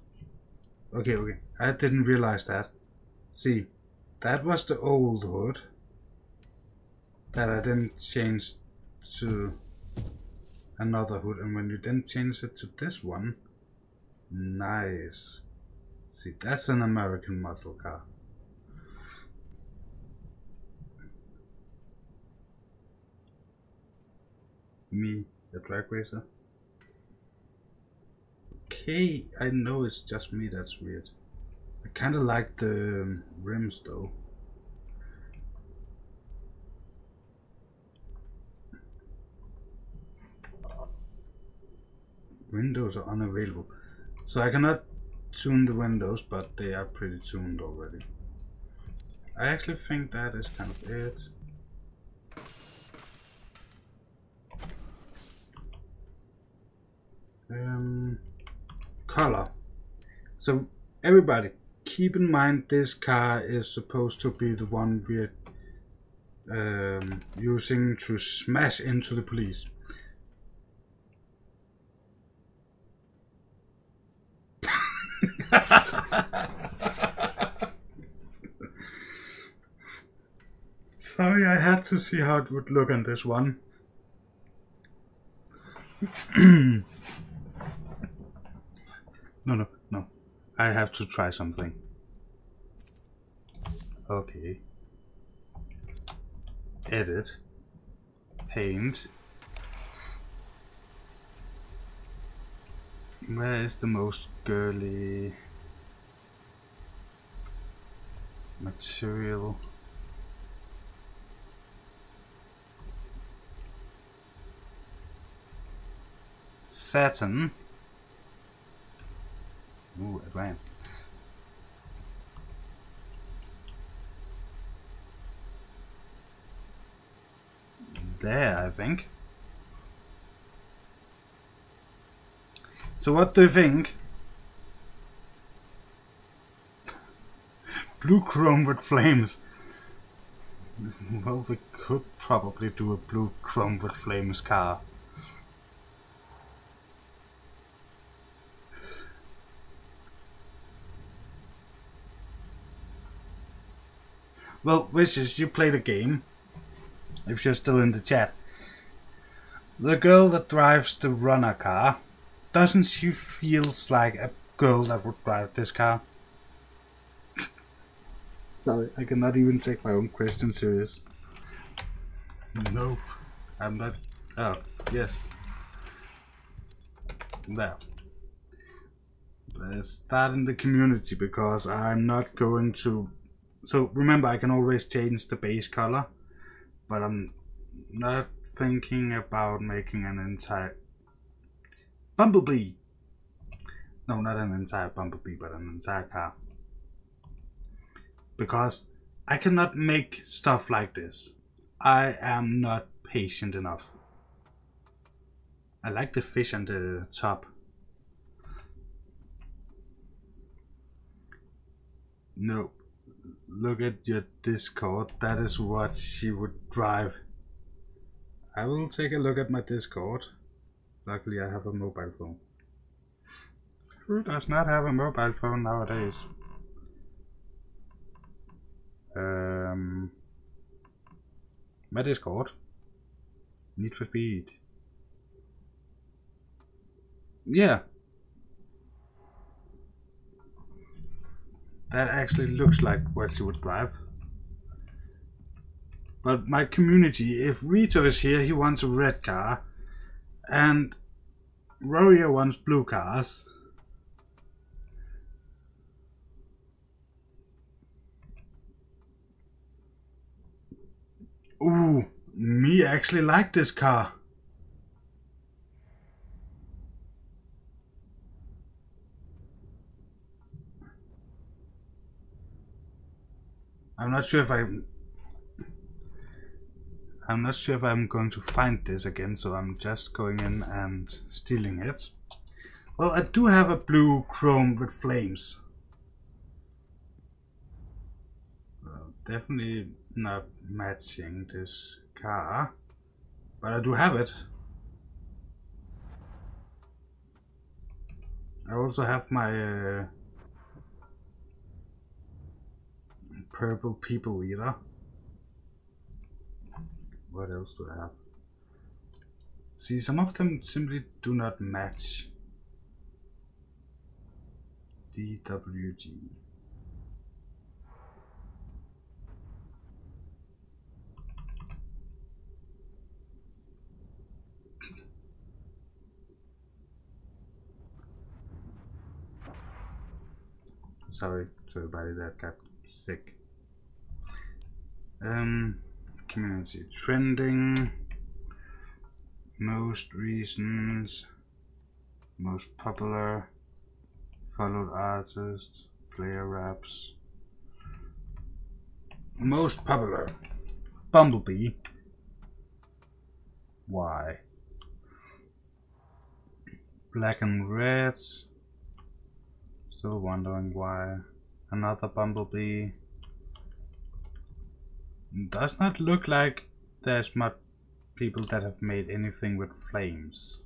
Okay. I didn't realize that. See, that was the old hood that I didn't change to another hood, and when you then change it to this one, nice. See, that's an American muscle car. Me, the drag racer. Okay, I know it's just me that's weird. I kinda like the rims though. Windows are unavailable. So I cannot tune the windows, but they are pretty tuned already. I actually think that is kind of it. Color. So everybody, keep in mind this car is supposed to be the one we're using to smash into the police. Sorry, I had to see how it would look on this one. No. I have to try something. Okay. Edit. Paint. Where is the most girly material? Satin. Ooh, advanced. There, I think. So what do you think? Blue chrome with flames. Well, we could probably do a blue chrome with flames car. Well, Wishes, you play the game. If you're still in the chat. The girl that drives the runner car, doesn't she feels like a girl that would drive this car? Sorry, I cannot even take my own question serious. Nope, I'm not. Oh, yes. There. Let's start in the community because I'm not going to. So remember, I can always change the base color, but I'm not thinking about making an entire Bumblebee. No, not an entire Bumblebee, but an entire car. Because I cannot make stuff like this. I am not patient enough. I like the fish on the top. No. Look at your Discord. That is what she would drive. I will take a look at my Discord. Luckily I have a mobile phone. Who does not have a mobile phone nowadays? My Discord. Need for Speed. Yeah. That actually looks like what she would drive. But my community, if Rito is here, he wants a red car. And Warrior wants blue cars. Ooh, me actually like this car. I'm not sure if I'm going to find this again, so I'm just going in and stealing it. Well, I do have a blue chrome with flames. Definitely not matching this car, but I do have it. I also have my purple people eater. What else do I have? See, some of them simply do not match. DWG. Sorry to everybody that got sick. Community trending, most reasons, most popular, followed artists, player raps. Most popular, Bumblebee. Why? Black and red. Still wondering why. Another Bumblebee. Does not look like there's much people that have made anything with flames.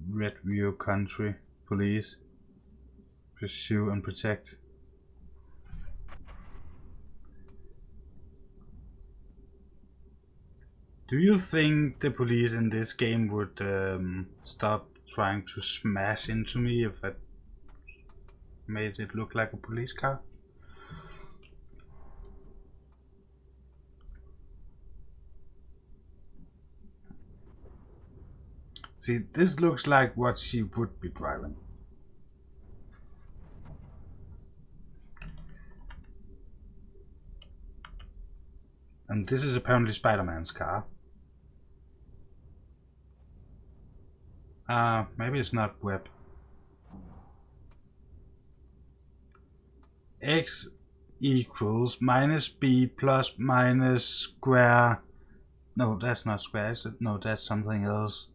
Red View Country Police. Pursue and protect. Do you think the police in this game would stop trying to smash into me if I made it look like a police car? See, this looks like what she would be driving. And this is apparently Spider-Man's car. Maybe it's not web. X equals minus b plus minus square. No, that's not square, is it? No, that's something else.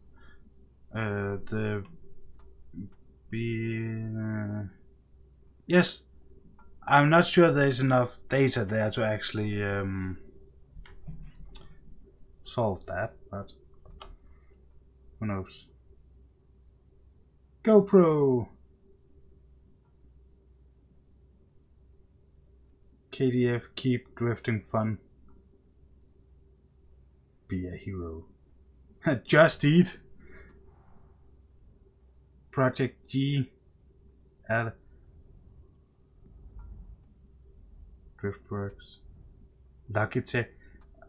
The b. Yes, I'm not sure there's enough data there to actually solve that, but who knows? GoPro! KDF, keep drifting fun. Be a hero. Just Eat! Project G. L. Driftworks. Logitech.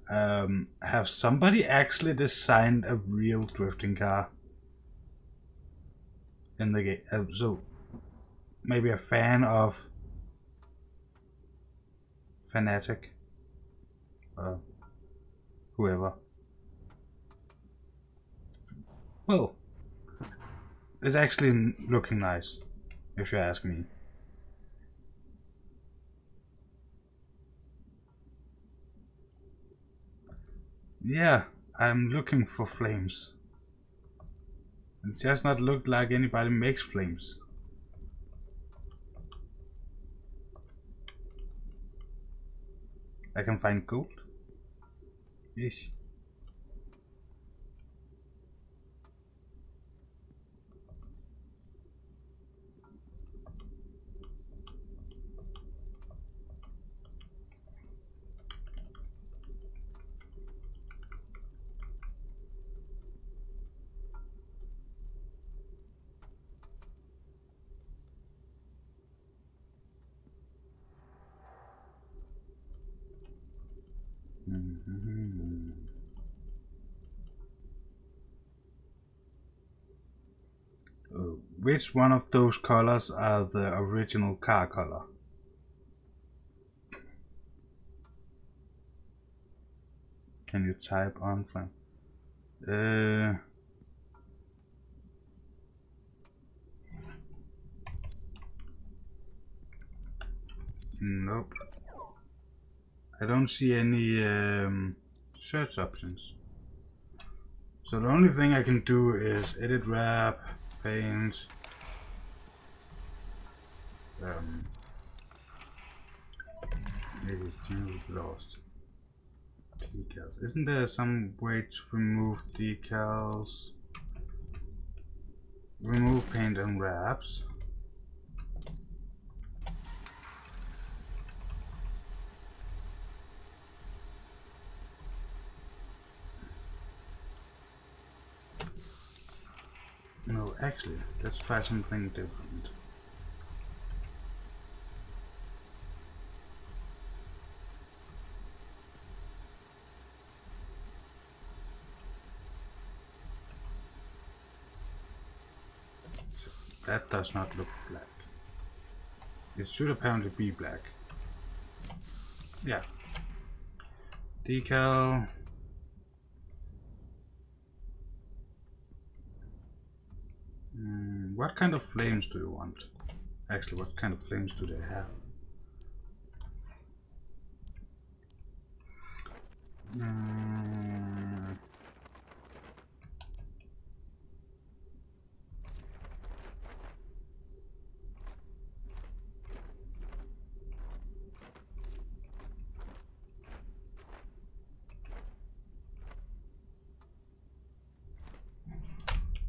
Have somebody actually designed a real drifting car in the game? So maybe a fan of Fanatic, whoever. Well, it's actually looking nice, if you ask me. Yeah, I'm looking for flames. It does not look like anybody makes flames. I can find gold. Ish. which one of those colors are the original car color? Can you type on flame? Nope. I don't see any search options. So the only thing I can do is edit wrap, paint. Maybe it's lost. Decals. Isn't there some way to remove decals? Remove paint and wraps. No, actually, let's try something different. That does not look black. It should apparently be black. Yeah. Decal. What kind of flames do you want? Actually, what kind of flames do they have?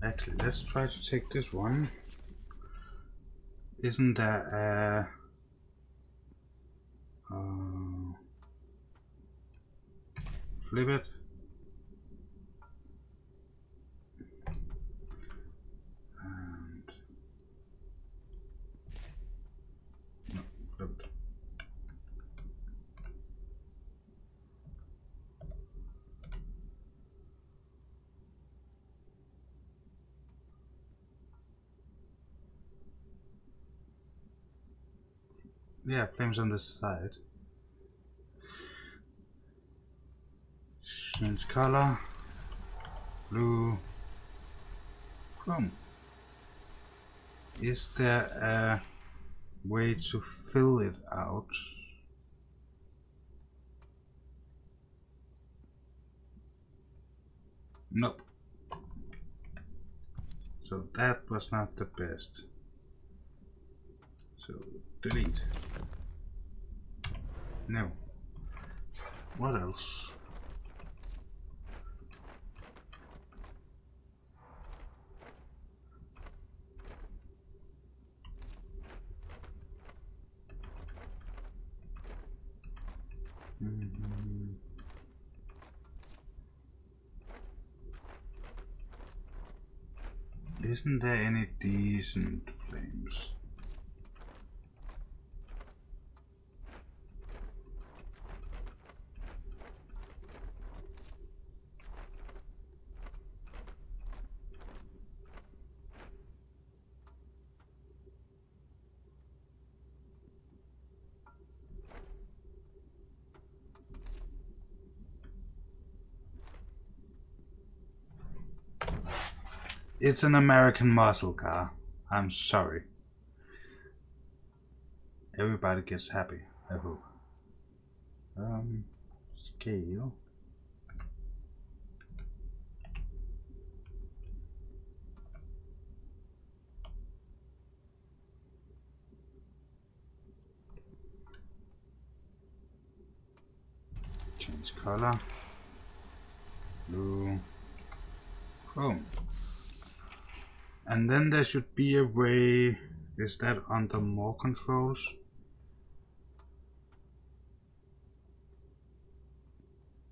Actually, let's try to take this one. Isn't there a flip it? And no, flip it. Yeah, flames on this side. Change color. Blue. Chrome. Is there a way to fill it out? Nope. So that was not the best. So delete. No. What else? Isn't there any decent flames? It's an American muscle car. I'm sorry. Everybody gets happy, I hope. Scale. Change color. Blue. Chrome. And then there should be a way. Is that under more controls?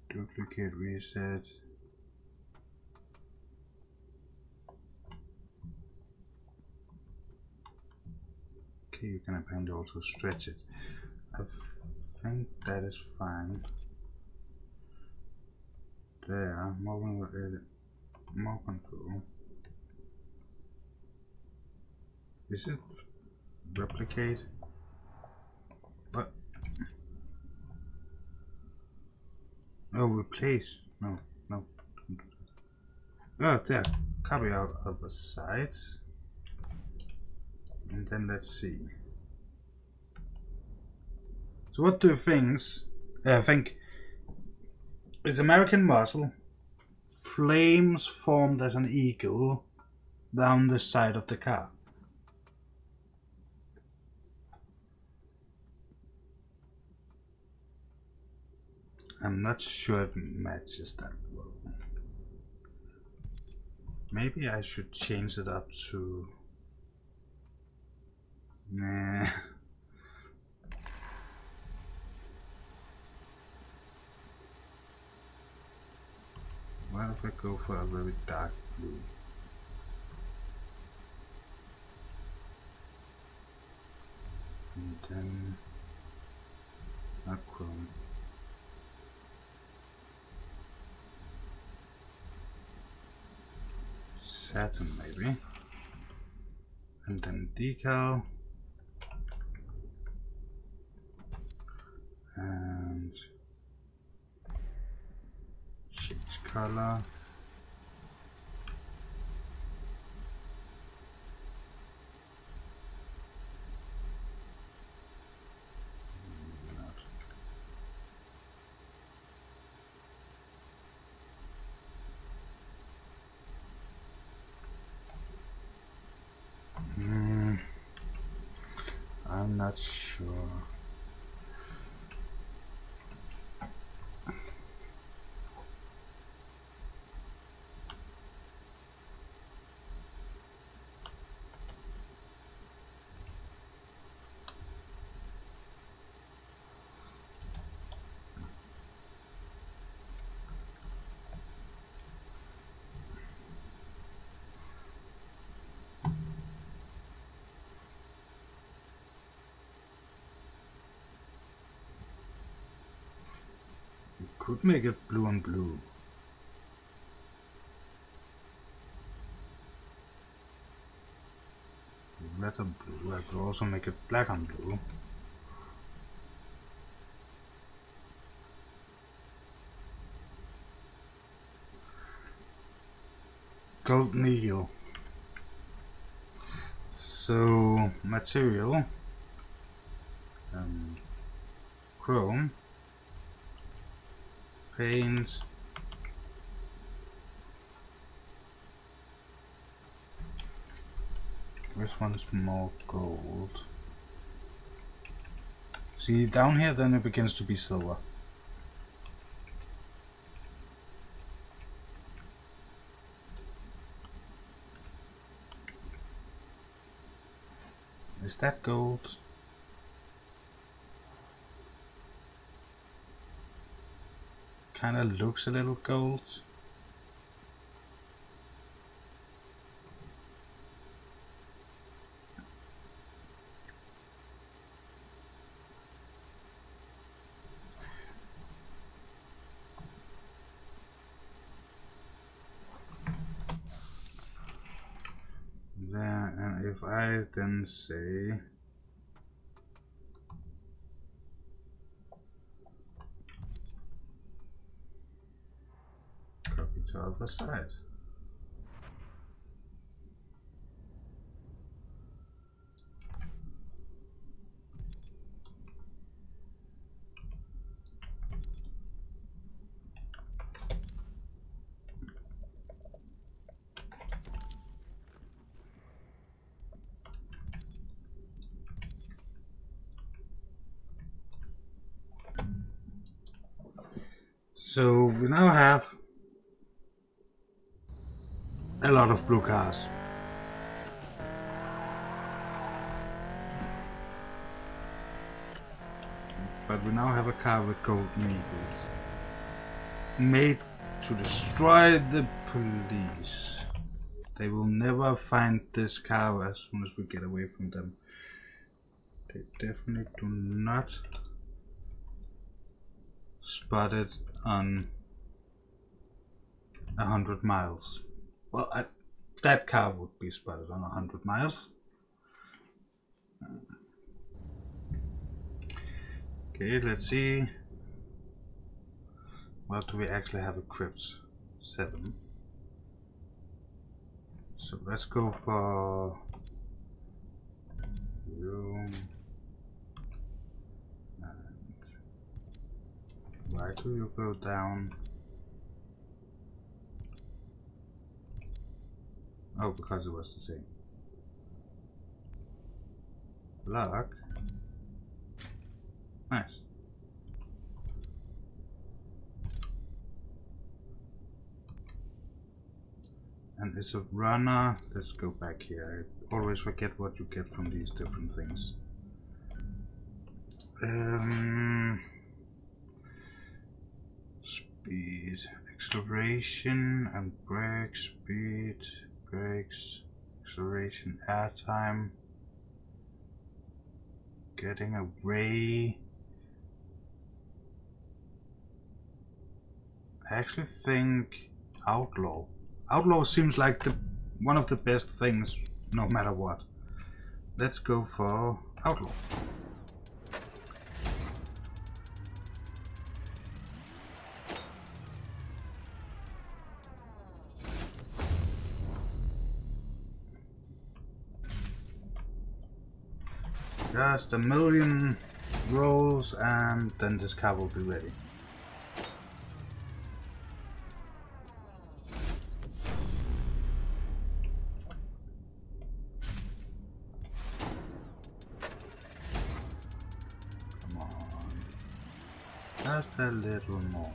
Duplicate, reset. Okay, you can apparently also stretch it. I think that is fine. There, more control. Is it replicate? What? Oh, replace. No, no. Oh, there. Copy out of the sides. And then let's see. So what do you think is American muscle, flames formed as an eagle down the side of the car. I'm not sure it matches that well. Maybe I should change it up to... Nah. What if I go for a very dark blue? And then a chrome. Satin maybe. And then decal. And change color. I'm not sure. Could make it blue and blue. Red and blue. I could also make it black and blue. Gold needle. So material. Chrome. Paint. This one's more gold. See, down here then it begins to be silver. Is that gold? Kinda looks a little gold. There, and if I then say copy to other side. So we now have a lot of blue cars. But we now have a car with gold needles. Made to destroy the police. They will never find this car as soon as we get away from them. They definitely do not spot it on 100 miles. Well, that car would be spotted on 100 miles. Okay, let's see. What do we actually have equipped? 7. So let's go for room and why do you go down? Oh, because it was the same. Luck. Nice. And it's a runner. Let's go back here. I always forget what you get from these different things. Speed, acceleration, and brake. Speed, brakes, acceleration, airtime. Getting away. I actually think outlaw. Outlaw seems like one of the best things, no matter what. Let's go for outlaw. Just a million rolls and then this car will be ready. Come on. Just a little more.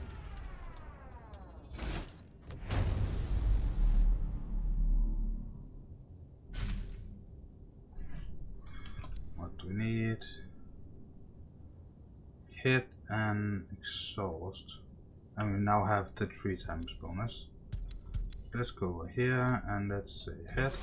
We need hit and exhaust, and we now have the 3 times bonus. Let's go over here and let's say hit.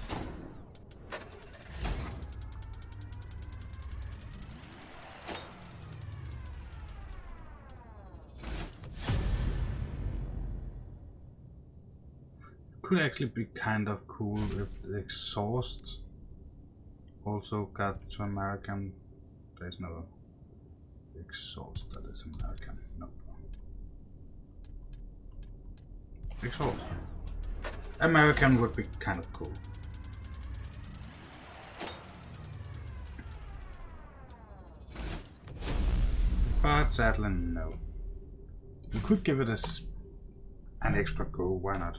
Could actually be kind of cool if the exhaust also got to American. There's no exhaust that is American. No. Exhaust. American would be kind of cool. But sadly, no. We could give it an extra go, why not?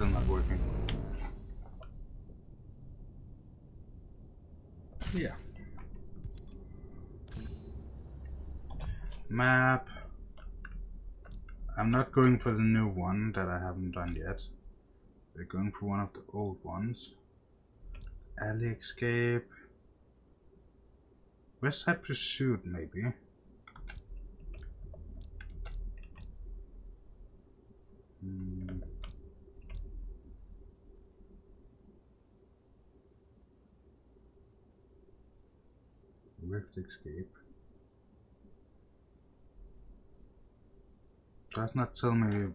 Not working. Yeah. Map. I'm not going for the new one that I haven't done yet. We're going for one of the old ones. Alley escape. West Side Pursuit, maybe. Rift escape. Does not tell me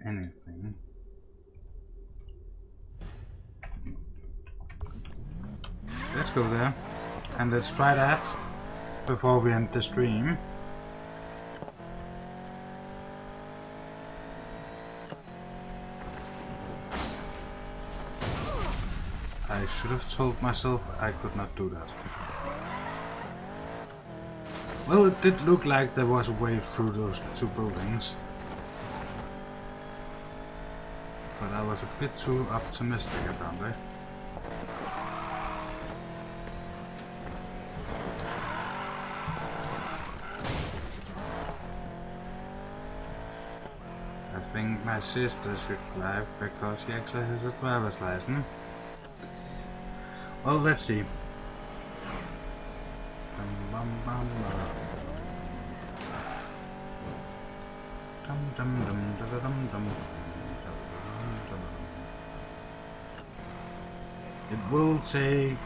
anything. Let's go there and let's try that before we end the stream. I should have told myself I could not do that. Well, it did look like there was a way through those 2 buildings. But I was a bit too optimistic apparently. I think my sister should drive because she actually has a driver's license. Well, let's see. It will take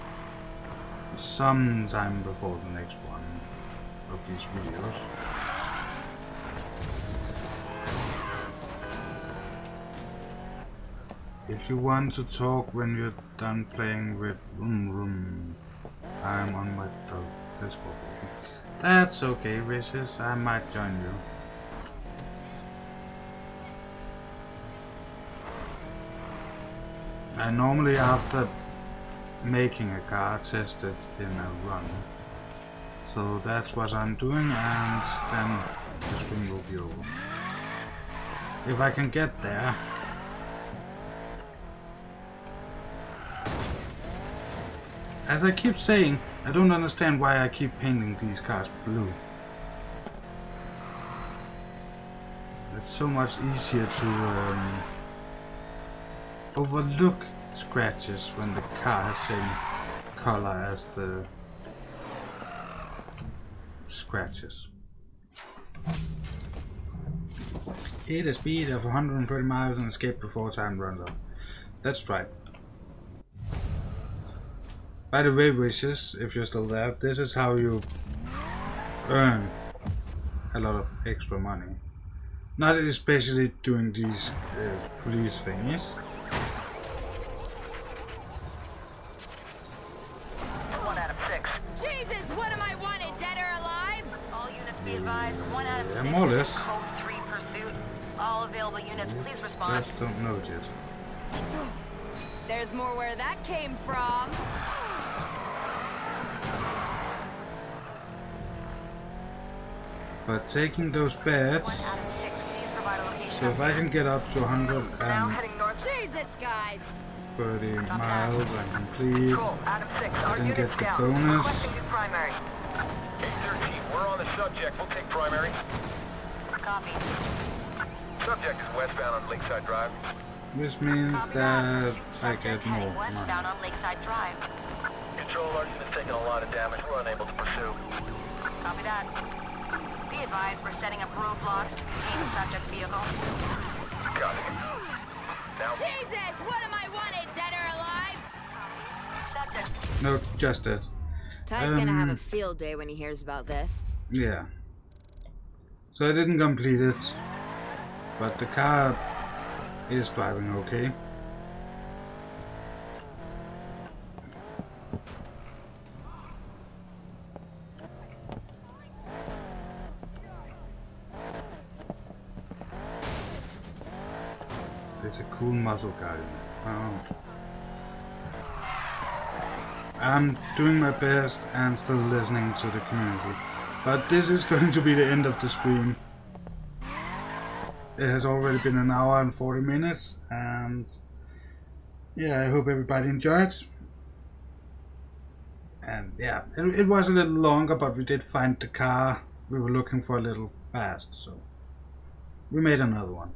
some time before the next one, of these videos. If you want to talk when you're done playing with I'm on my Discord. That's okay, Wishes. I might join you. I normally, after making a car, test it in a run. So that's what I'm doing, and then the stream will be over. If I can get there. As I keep saying, I don't understand why I keep painting these cars blue. It's so much easier to overlook scratches when the car has same color as the scratches. Hit a speed of 130 miles and escape before time runs out. Let's try. By the way, Wishes, if you're still there, this is how you earn a lot of extra money. Not especially doing these police thingies.
Jesus, what am I wanted, dead or alive?
All units be advised, 1 out of 6
more or
is
less.
in code 3 pursuit. All available units, please respond.
Just don't know it yet.
There's more where that came from.
But taking those bets,
1 out of 6, please provide a location.
so if I can get up to 130
Now heading north.
Jesus, guys.
miles and complete,
Cool. Adam 6,
I
our
can get
unit's
the
down.
bonus.
Requesting new primary. 813, we're on the subject. We'll take primary.
Copy.
Subject is westbound on Lakeside Drive.
Which means
Copy
that
Two
I
subjects
get more
heading westbound
money.
on Lakeside Drive.
Control, our unit's taking a lot of damage. We're unable to pursue.
Copy that. Be advised, we're setting up roadblocks to contain the subject's vehicle.
Copy. Now,
Jesus, what am I wanted, dead or alive?
Subject.
No, just that.
Ty's gonna have a field day when he hears about this.
Yeah. So I didn't complete it, but the car is driving okay. It's a cool muscle car. Oh. I'm doing my best and still listening to the community. But this is going to be the end of the stream. It has already been an hour and 40 minutes, and yeah, I hope everybody enjoyed. And yeah, it was a little longer, but we did find the car we were looking for a little fast, so we made another one.